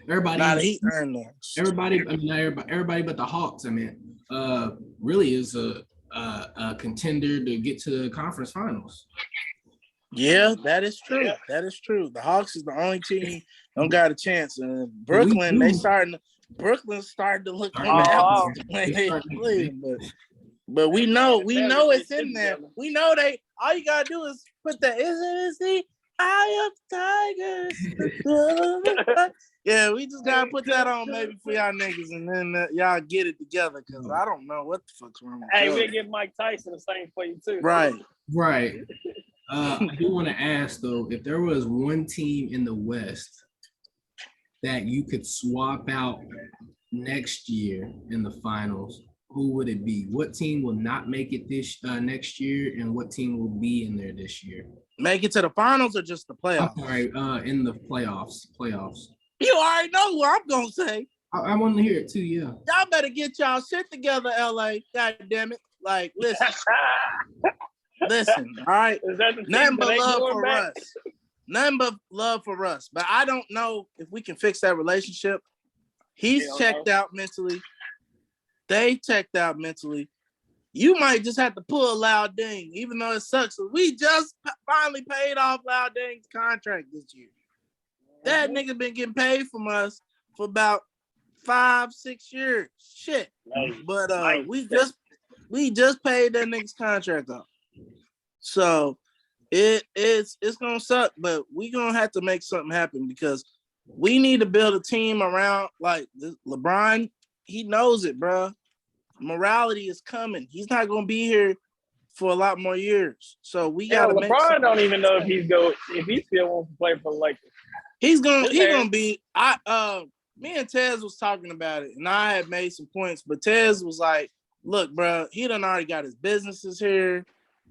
Everybody. Not the Heat earned that. Everybody. I mean, not everybody, but the Hawks. I mean, really is a contender to get to the conference finals. Yeah, that is true. Yeah. That is true. The Hawks is the only team don't got a chance. And Brooklyn, they starting Brooklyn started to look on the outs when they play, but we know it's in there. We know they. All you gotta do is put the is the eye of tigers. Yeah, we just gotta put that on maybe for y'all niggas, and then y'all get it together. Cause I don't know what the fuck's wrong with Hey, we'll get Mike Tyson the same for you too. Right. I do want to ask though, if there was one team in the West that you could swap out next year in the finals, who would it be? What team will not make it this next year, and what team will be in there this year? Make it to the finals or just the playoffs? I'm sorry, in the playoffs. You already know who I'm gonna say. I want to hear it too. Yeah. Y'all better get y'all shit together, LA. God damn it! Like, listen. Listen, all right. Nothing but love for us. Nothing but love for us. But I don't know if we can fix that relationship. He's checked out mentally. They checked out mentally. You might just have to pull a Loud Ding, even though it sucks. We just finally paid off Loud Ding's contract this year. That nigga been getting paid from us for about 5-6 years. Shit. But we just paid that nigga's contract off. So it's gonna suck, but we gonna have to make something happen because we need to build a team around like LeBron. He knows it, bro. Morality is coming. He's not gonna be here for a lot more years. So we gotta make LeBron don't even know if he still wants to play for the Lakers. He's gonna be. Me and Tez was talking about it, and I had made some points, but Tez was like, "Look, bro, he done already got his businesses here.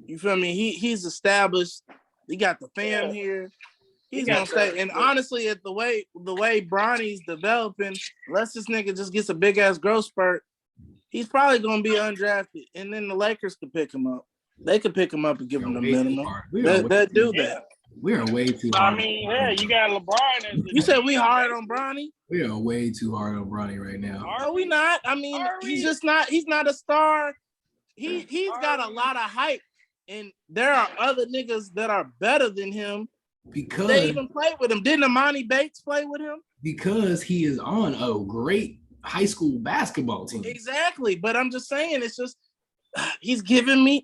You feel me? He's established. He got the fam here. He's gonna stay. And honestly, at the way Bronny's developing, unless this nigga just gets a big ass growth spurt, he's probably gonna be undrafted. And then the Lakers could pick him up. They could pick him up and give him the minimum. They do that. We are way too hard. I mean, yeah, you got LeBron. You said we hard on Bronny? We are way too hard on Bronny right now. No, we not. I mean, he's just not. He's not a star. He's got a lot of hype, and there are other niggas that are better than him. Because they even played with him. Didn't Amani Bates play with him? Because he is on a great high school basketball team. Exactly, but I'm just saying, it's just he's giving me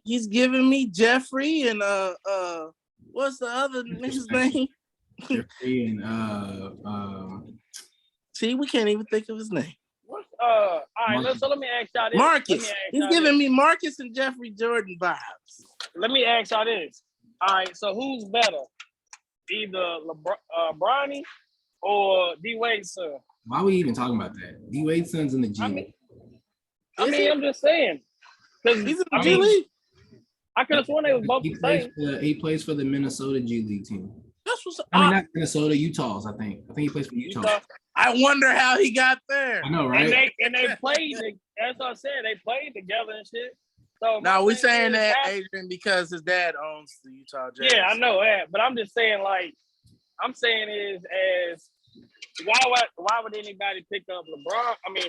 Jeffrey and what's the other nigga's name? Jeffrey and see, we can't even think of his name. All right, so let me ask y'all this. Marcus. He's giving me Marcus and Jeffrey Jordan vibes. Let me ask y'all this. All right, so who's better? Either Bronny or D-Wade's son? Why are we even talking about that? D-Wade's son's in the G League. I'm just saying. He's in the G League? I could have sworn they was both the same. He plays for the Minnesota G League team. That's what's not Minnesota, Utah's, I think. I think he plays for Utah. I wonder how he got there. I know, right? And they played, as I said, they played together and shit. So now we're saying that, Adrian, because his dad owns the Utah Jazz. Yeah, I know that, but I'm just saying, like, why would anybody pick up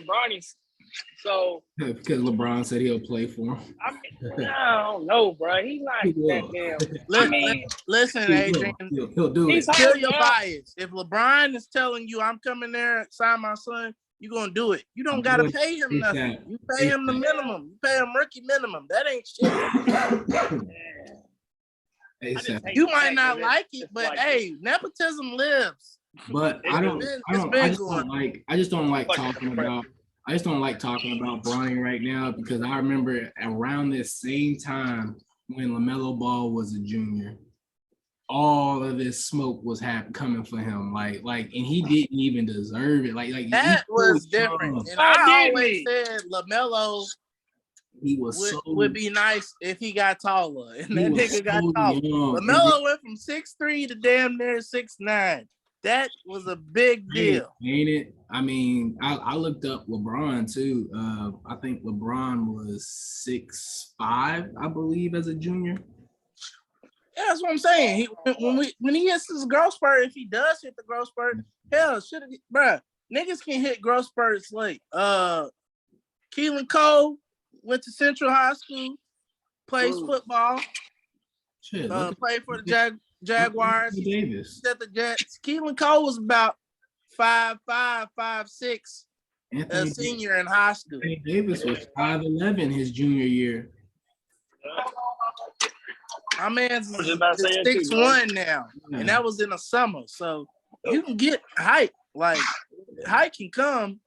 Bronny's? So because LeBron said he'll play for him. I don't know, bro. He's not that damn. Listen, Adrian, he'll do it. Kill your bias. If LeBron is telling you, "I'm coming there, sign my son," you're gonna do it. You don't gotta pay him nothing. You pay him the minimum. You pay him rookie minimum. That ain't shit. You might not like it, but hey, nepotism lives. But I just don't like talking about Bronny right now because I remember around this same time when LaMelo Ball was a junior, all of this smoke was coming for him. Like, and he didn't even deserve it. Like that was different. And I always said LaMelo would be nice if he got taller. And that nigga got taller. LaMelo went from 6'3" to damn near 6'9". That was a big deal. Ain't it? I mean, I looked up LeBron too. I think LeBron was 6'5", I believe, as a junior. Yeah, that's what I'm saying. When he hits his growth spurt, if he does hit the growth spurt, hell, bruh, niggas can hit growth spurts late. Keelan Cole went to Central High School, plays football. Shit, played for the Jaguars. Davis. At the Jets. Keelan Cole was about 5'5", 5'6", a senior in high school. Anthony Davis was 5'11" his junior year. My man's is 6'1" now, and that was in the summer. So you can get height. Like height can come.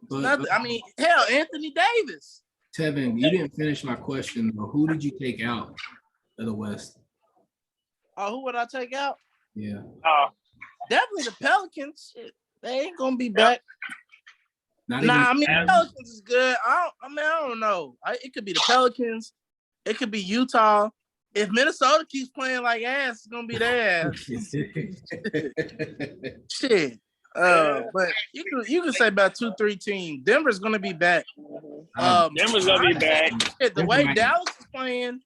But, I mean, hell, Anthony Davis. Tevin, you didn't finish my question though. Who did you take out of the West? Oh, who would I take out? Yeah. Definitely the Pelicans. Shit, they ain't gonna be back. I mean, Pelicans is good. I don't know. It could be the Pelicans. It could be Utah. If Minnesota keeps playing like ass, it's gonna be their ass. Shit. But you can say about 2-3 teams. Denver's gonna be back. Denver's gonna be back. Shit, the way Dallas is playing,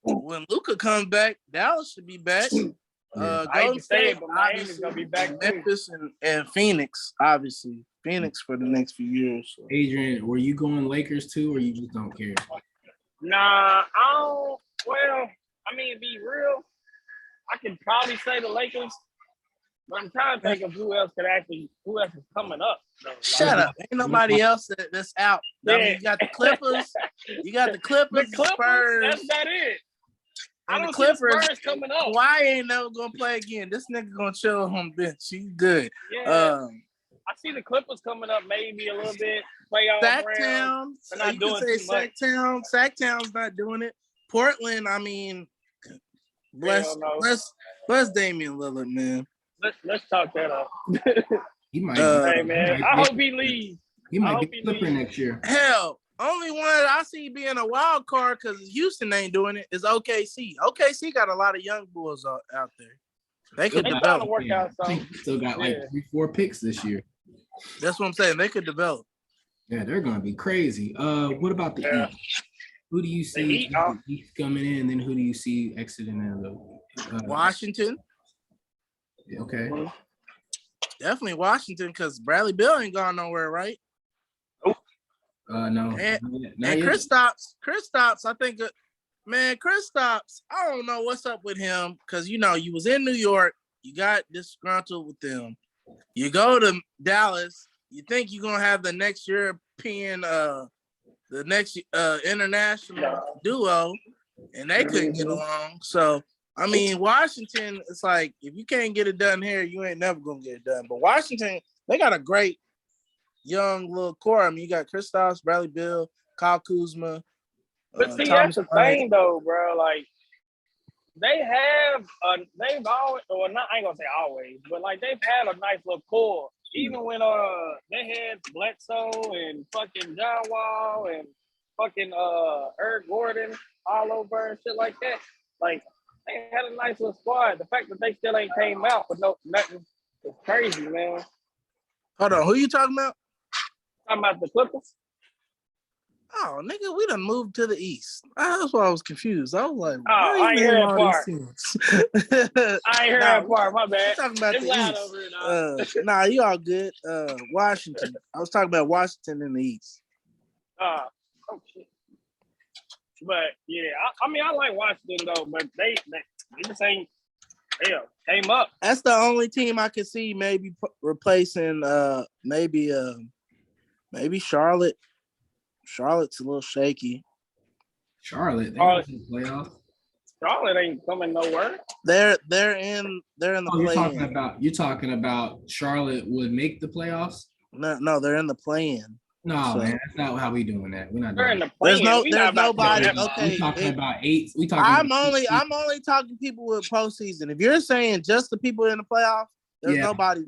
when Luka comes back, Dallas should be back. Golden State, but Miami's gonna be back. Memphis and Phoenix, obviously. Phoenix for the next few years. So. Adrian, were you going Lakers too, or you just don't care? Nah, I don't. Well, I mean, to be real, I could probably say the Lakers, but I'm trying to think of who else is coming up. Shut up. Ain't nobody else that's out. Yeah. I mean, you got the Clippers. You got the Clippers, Spurs. That's about it. And the Clippers coming up. Kawhi ain't never gonna play again. This nigga gonna chill on bench. He's good. Yeah. I see the Clippers coming up maybe a little bit. Sacktown. So you can say Sacktown. Sacktown's not doing it. Portland, I mean, bless Damian Lillard, man. Let's talk that up. He might. Hey man, I hope he leaves. He might be Clipper next year. Hell, only one I see being a wild card because Houston ain't doing it is OKC. OKC got a lot of young bulls out there. They could develop. Still got like 3-4 picks this year. That's what I'm saying. They could develop. Yeah, they're gonna be crazy. What about the East? Who do you see coming in, and then who do you see exiting out? Washington. Okay. Definitely Washington because Bradley Beal ain't gone nowhere, right? No. And Kristaps, I think, man, Kristaps, I don't know what's up with him because, you was in New York. You got disgruntled with them. You go to Dallas. You think you're going to have the next European, the next international duo, and they couldn't get along. So, I mean, Washington, it's like, if you can't get it done here, you ain't never going to get it done. But Washington, they got a great young little core. I mean, you got Kristaps, Bradley Beal, Kyle Kuzma. But see, that's the thing, though, bro. Like, they've always, or not, I ain't gonna say always, but like they've had a nice little core. Even when they had Bledsoe and fucking John Wall and fucking Eric Gordon all over and shit like that. Like, they had a nice little squad. The fact that they still ain't came out with nothing is crazy, man. Hold on, who you talking about? Talking about the Clippers. Oh, nigga, we done moved to the East. That's why I was confused. I was like, I ain't hear that part. I ain't hear that part. My bad. Talking about it's the East. Nah, you all good. Washington. I was talking about Washington in the East. Oh, shit. But, yeah, I mean, I like Washington, though, but they just ain't, came up. That's the only team I could see maybe replacing maybe Charlotte. Charlotte's a little shaky. Charlotte, they're in the playoffs. Charlotte ain't coming nowhere. They're in the play-in. You're talking about Charlotte would make the playoffs? No, they're in the play-in. No, man, that's not how we doing that. We're not doing that. There's nobody. Okay, we're talking about 8. I'm only talking people with postseason. If you're saying just the people in the playoffs, there's nobody.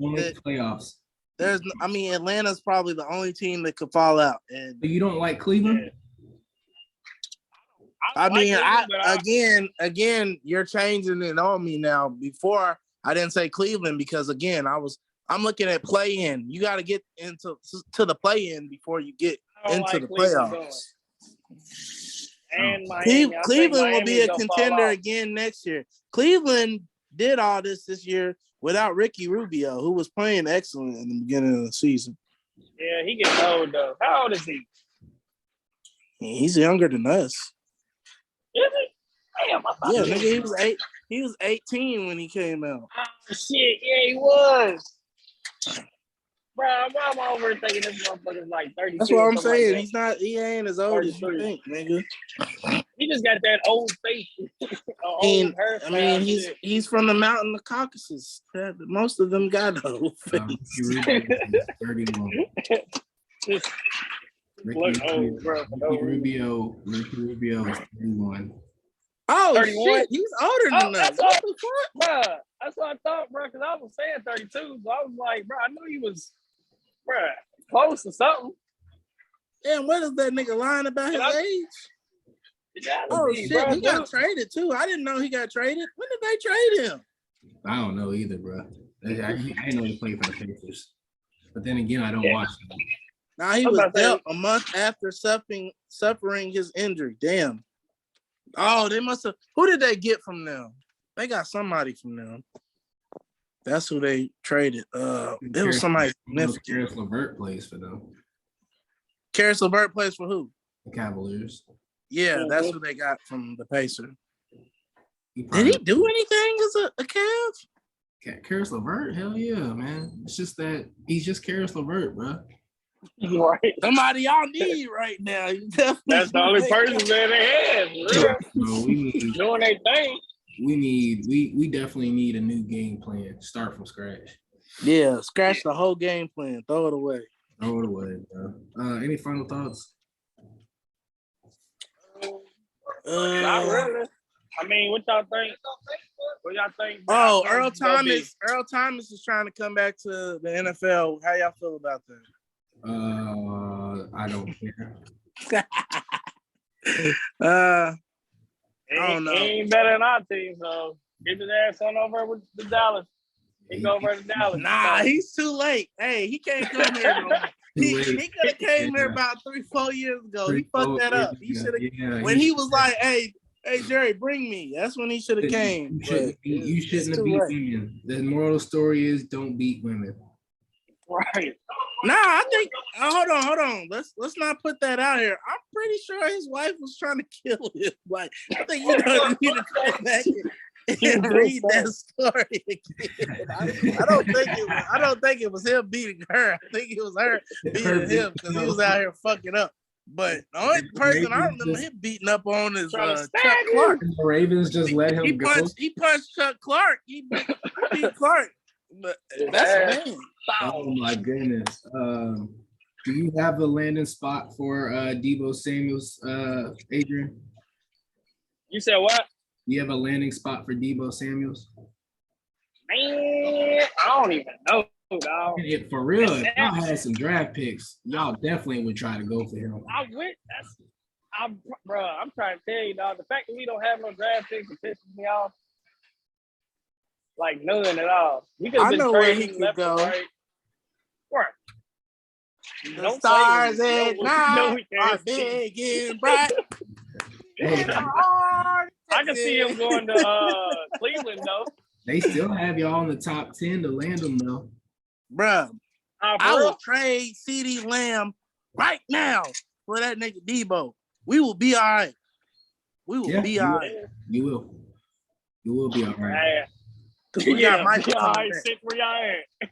Playoffs. Atlanta's probably the only team that could fall out. And you don't like Cleveland? Again, you're changing it on me now. Before I didn't say Cleveland because again, I'm looking at play-in. You got to get into the play-in before you get into the playoffs. And Miami, Cleveland will be a contender again next year. Cleveland did all this year without Ricky Rubio, who was playing excellent in the beginning of the season. Yeah, he gets old though. How old is he? He's younger than us. Is he? Damn, I thought nigga, he was 18 when he came out. Oh shit, yeah, he was. bro, I'm over thinking this motherfucker's like 32. That's what I'm saying. Like he ain't as old as you think, nigga. He just got that old face. He's from the mountain of Caucasus. Most of them got old face. Ricky Rubio is 31. Oh 31? Shit, he's older than that. What the fuck, bro? That's what I thought, bro. Because I was saying 32, so I was like, bro, I knew he was, bro, close to something. Damn, what is that nigga lying about his age? Oh shit, bro, he got traded too. I didn't know he got traded. When did they trade him? I don't know either, bro. I didn't know he played for the Pacers. But then again, I don't watch him. Now he was dealt a month after suffering his injury. Damn. Oh, they must have. Who did they get from them? They got somebody from them. That's who they traded. It was somebody significant. Karis LeVert plays for them. Karis LeVert plays for who? The Cavaliers. Yeah, that's who they got from the Pacers. Did he do anything as a Cav? Karis LeVert? Hell yeah, man. It's just that he's just Karis LeVert, bro. Right. Somebody y'all need right now. That's the only person that they have. No, we need doing their thing. We definitely need a new game plan. Start from scratch. Yeah, scratch the whole game plan. Throw it away. Throw it away, bro. Any final thoughts? Not really. I mean, what y'all think? What y'all think? Oh, Earl Thomas. Earl Thomas is trying to come back to the NFL. How y'all feel about that? I don't care. I don't know. He ain't better than our team, so get his ass on over with the Dallas. He go over to Dallas. Nah, he's too late. Hey, he can't come here no more. He could have came here about 3-4 years ago. He fucked that up. He should have when he was like, hey, Jerry, bring me. That's when he should have came. You shouldn't have beat women. The moral of the story is don't beat women. Right. Nah, I think hold on. Let's not put that out here. I'm pretty sure his wife was trying to kill him. Like, I think you need to go back and read that story again. I don't think it was him beating her. I think it was her beating him because he was out here fucking up. But the only person I remember him beating up on is Chuck Clark. The Ravens just let him go. He punched Chuck Clark. He beat Clark. But that's man. Oh my goodness. Do you have a landing spot for Deebo Samuels, Adrian? You said what? You have a landing spot for Deebo Samuels? Man, I don't even know, dog. For real, if y'all had some draft picks, y'all definitely would try to go for him. I'm trying to tell you, dog. The fact that we don't have no draft picks pisses me off. Like none at all. I know where he could go. Right. Where? The stars at night are big and bright. I can see him going to Cleveland, though. They still have y'all in the top 10 to land them, though. Bruh, I will trade CeeDee Lamb right now for that nigga Deebo. We will be all right. We will be all right. You will. You will be all right. We got Michael. Sit where y'all at.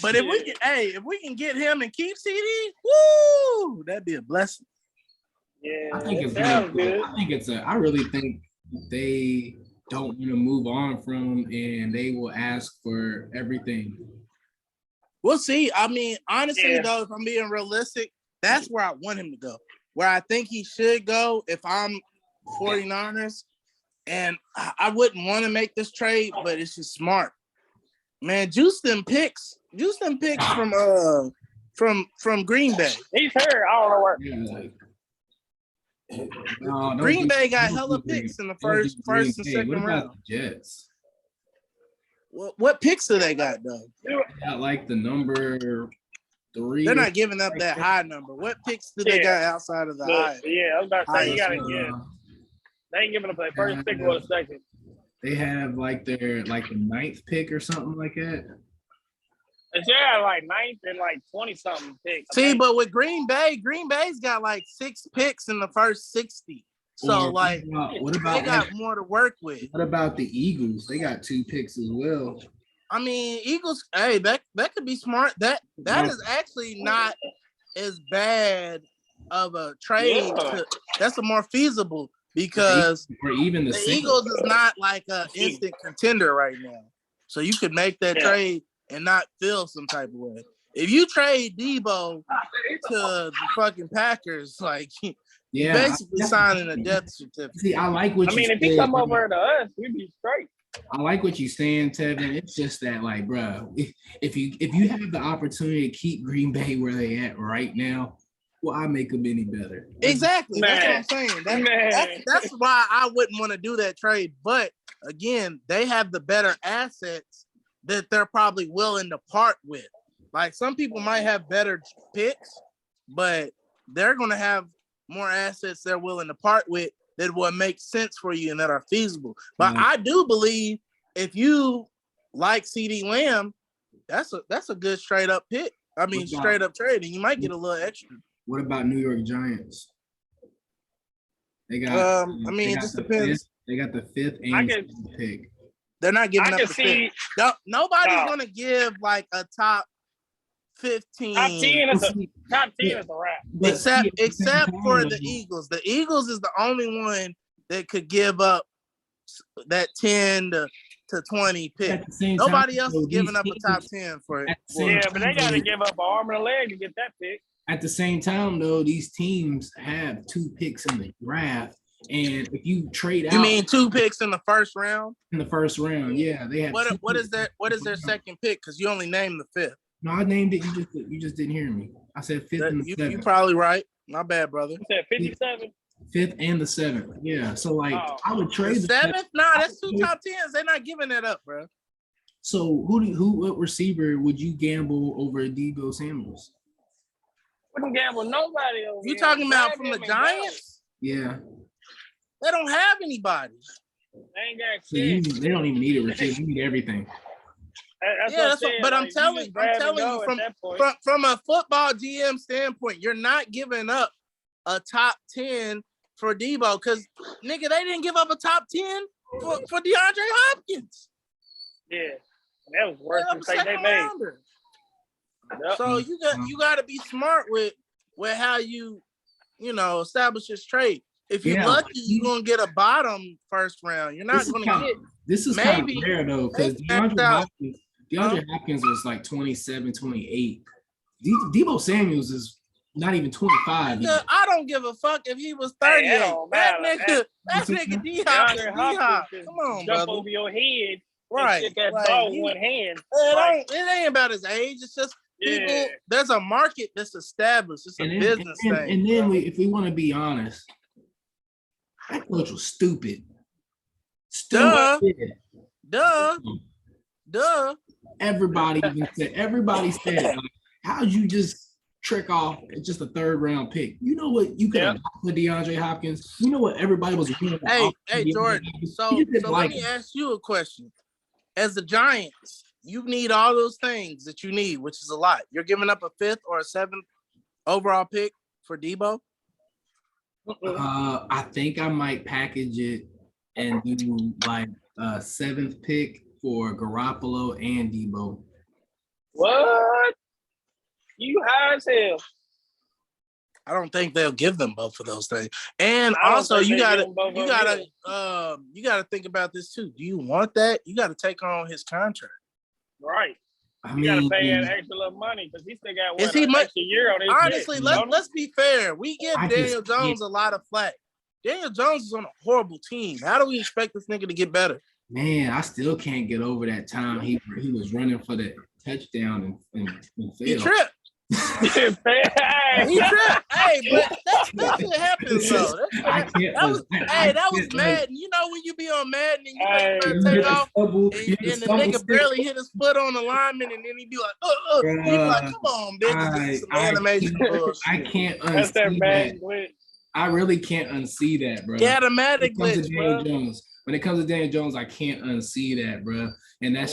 But if we can get him and keep CD, woo, that'd be a blessing. Yeah, I think it's good. I really think they don't want to move on from him, and they will ask for everything. We'll see. I mean, honestly, though, if I'm being realistic, that's where I want him to go. Where I think he should go if I'm 49ers. And I wouldn't want to make this trade, but it's just smart. Man, juice them picks from Green Bay. He's hurt. I don't know where. Green Bay got hella picks in the first and second round. Jets. What picks do they got though? They got like the number 3. They're not giving up that high number. What picks do they got outside of the high? Yeah, I was about to say you gotta get. They ain't giving up their first pick or a second. They have like the 9th pick or something like that. Yeah, like 9th and like 20-something picks. See, but with Green Bay's got like 6 picks in the first 60. So what about they got more to work with. What about the Eagles? They got 2 picks as well. I mean, Eagles. Hey, that could be smart. That is actually not as bad of a trade. That's a more feasible because or even the Eagles is not like an instant contender right now. So you could make that trade and not feel some type of way. If you trade Debo to the fucking Packers, like you're basically signing a death certificate. See, I like what if he come over to us, we'd be straight. I like what you're saying, Tevin. It's just that, like, bro, if you have the opportunity to keep Green Bay where they at right now, why make them any better? Exactly. That's what I'm saying. That's why I wouldn't want to do that trade. But again, they have the better assets that they're probably willing to part with. Like some people might have better picks, but they're going to have more assets they're willing to part with that will make sense for you and that are feasible. But I do believe if you like CD Lamb, that's a good straight up pick. I mean, straight up trade, and you might get a little extra. What about New York Giants? They got. It just depends. They got the 5th and 6th pick. They're not giving up the 5th. Nobody's going to give like a top 15. Top 10 is a wrap. Except for the Eagles. The Eagles is the only one that could give up that 10 to 20 pick. Nobody else is giving up a top 10 for it. But they got to give up an arm and a leg to get that pick. At the same time, though, these teams have 2 picks in the draft. And if you trade out, you mean 2 picks in the first round? In the first round, yeah, they have. What is their second pick? Because you only named the 5th. No, I named it. You just didn't hear me. I said 5th and the 7th. You're probably right. My bad, brother. You said 57. 5th and the 7th. Yeah. So like, I would trade the 7th. Nah, that's 2 top 10s. They're not giving that up, bro. So what receiver would you gamble over Debo Samuels? Wouldn't gamble nobody over. You talking about from the Giants? Yeah. They don't have anybody. They ain't got shit. They don't even need a receiver. You need everything. But I'm telling you from a football GM standpoint, you're not giving up a top 10 for Debo because nigga, they didn't give up a top 10 for DeAndre Hopkins. Yeah, that was worse than they made. Yep. So you got to be smart with how you establish this trade. If you're lucky, you're gonna get a bottom first round. You're not gonna get. This is kind of rare though, because DeAndre Hopkins was like 27, 28. Debo Samuels is not even 25. I don't give a fuck if he was 38. That nigga D-Hop. Come on, jump brother. over your head. Right. Get that ball with one hand. It ain't about his age. It's just people. There's a market that's established. It's a business thing. And then if we want to be honest, that coach was stupid. Duh. Everybody said, like, how'd you just trick off just a 3rd round pick? You know what? You could have with DeAndre Hopkins. You know what everybody was doing. Hey, Jordan. So let me ask you a question. As the Giants, you need all those things that you need, which is a lot. You're giving up a 5th or a 7th overall pick for Debo? I think I might package it and do like a 7th pick for Garoppolo and Debo. What? You high as hell. I don't think they'll give them both of those things. And also you gotta think about this too. Do you want that? You gotta take on his contract. Right. You gotta pay that extra little money because he still got extra year on his honestly, let's be fair. We give Daniel Jones a lot of flack. Daniel Jones is on a horrible team. How do we expect this nigga to get better? Man, I still can't get over that time he was running for the touchdown and failed. He tripped. He tripped. Hey, but that shit happens though. That was Madden. You know when you be on Madden and you take off and the nigga barely hit his foot on the lineman and then he be like, he be like, come on, bitch. This is some animation bullshit. I can't unsee that. I really can't unsee that, bro. Yeah, the Madden glitch, bro. When it comes to Daniel Jones, I can't unsee that, bro. And that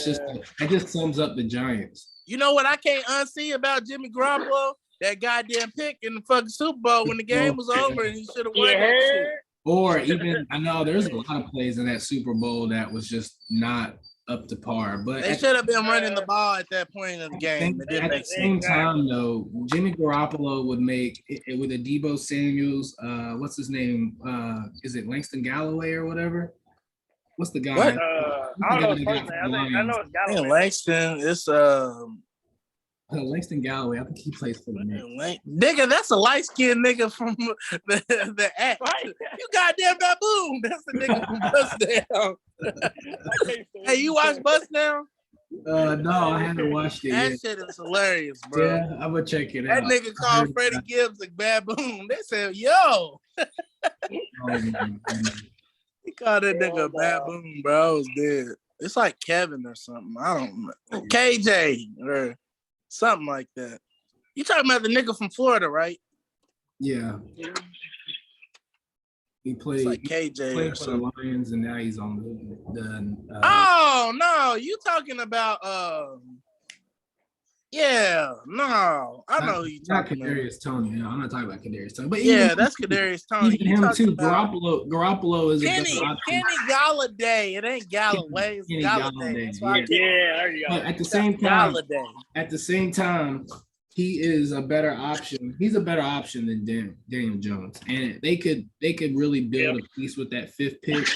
just sums up the Giants. You know what I can't unsee about Jimmy Garoppolo? That goddamn pick in the fucking Super Bowl when the game was over and he should have won that shit. Or even, I know there's a lot of plays in that Super Bowl that was just not up to par. But they should have been running the ball at that point of the game. At the same time, though, Jimmy Garoppolo would make it with a Deebo Samuels. What's his name? Is it Langston Galloway or whatever? What's the guy? What? I don't know his first name. I know it's Galloway. Langston, it's Langston Galloway. I think he plays for the Knicks. Nigga, that's a light-skinned nigga from the act. Right. You goddamn baboon. That's the nigga from Bust Down. Hey, you watch Bust Down? No, I haven't watched it that yet. Shit is hilarious, bro. Yeah, I'm gonna check it out. That nigga called Freddie Gibbs a baboon. They said, yo. He called that nigga a baboon, bro. I was dead. It's like Kevin or something. I don't know. KJ or something like that. You talking about the nigga from Florida, right? Yeah. He played like KJ played for the Lions, and now he's on the oh no, you talking about yeah, no, I know who you talking about. Kadarius Toney. No, I'm not talking about Kadarius Toney. But yeah, that's Kadarius Toney. Even him too. Garoppolo is Kenny Galladay. It ain't Galloway. It's Galladay. Yeah, there you go. But at the same time, he is a better option. He's a better option than Daniel Jones, and they could really build a piece with that 5th pick.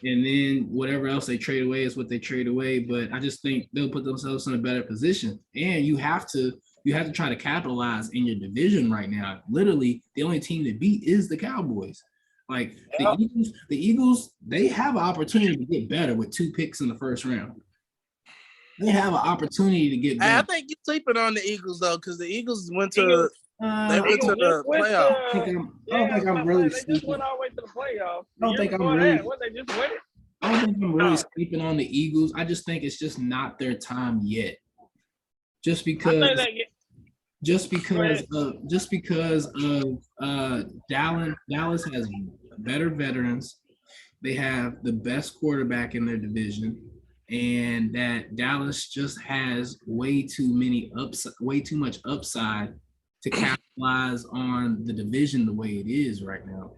And then whatever else they trade away is what they trade away. But I just think they'll put themselves in a better position. And you have to try to capitalize in your division right now. Literally, the only team to beat is the Cowboys. Like the Eagles, they have an opportunity to get better with 2 picks in the first round. They have an opportunity to get better. I think you're sleeping on the Eagles though, because the Eagles went to the playoff. I don't think I'm really sleeping. They just went all the way to the playoff. I don't think I'm really sleeping on the Eagles. I just think it's just not their time yet. Just because Dallas has better veterans. They have the best quarterback in their division. And that Dallas just has way too much upside to capitalize on the division the way it is right now.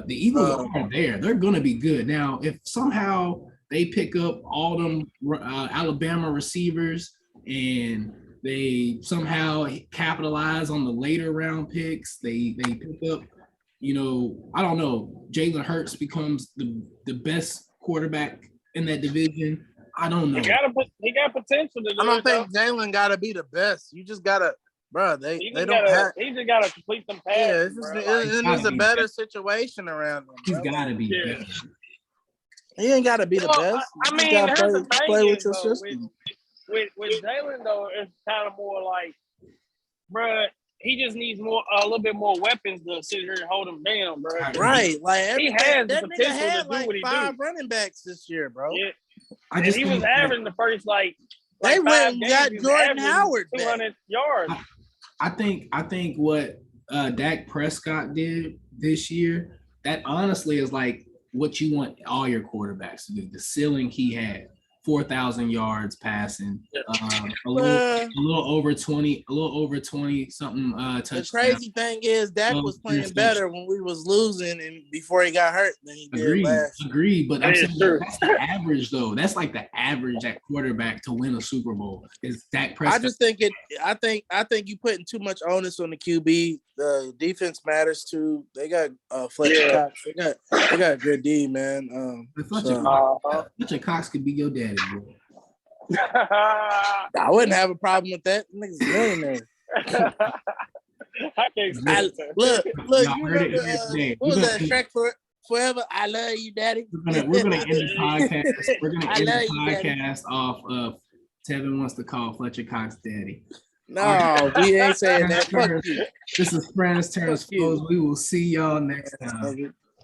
The Eagles are there. They're going to be good. Now, if somehow they pick up all them Alabama receivers and they somehow capitalize on the later round picks, they pick up, I don't know, Jalen Hurts becomes the best quarterback in that division. I don't know. He got potential to do I don't think Jalen got to be the best. You just got to, bro, he just got to complete some passes. Yeah, it's a better situation around him. He's got to be better. He ain't got to be the best. I mean, here's the thing play with your system. With Jalen, though, it's kind of more like, bro, he just needs a little bit more weapons to sit here and hold him down, bro. Right. Like he has the potential had to do what he 5 running backs this year, bro. Yeah. He was averaging the first they went and got Jordan Howard 200 yards. I think what Dak Prescott did this year, that honestly is like what you want all your quarterbacks to do. The ceiling he had. 4,000 yards passing, a little over 20 something touchdowns. The crazy thing is Dak was playing better when we was losing and before he got hurt than he did last. Agreed, but I'm saying that's the average though. That's like the average at quarterback to win a Super Bowl is Dak Prescott. I just think I think you putting too much onus on the QB. The defense matters too. They got Fletcher Cox. They got a good D, man. Fletcher Cox could be your daddy, bro. I wouldn't have a problem with that. Nigga's a millionaire. I can't look. You remember, what was that Shrek Forever? I love you, daddy. We're gonna end the podcast. We're gonna end the podcast off of Tevin wants to call Fletcher Cox daddy. No, we ain't saying that. Fuck you. This is Friends Turns Foes. We will see y'all next time.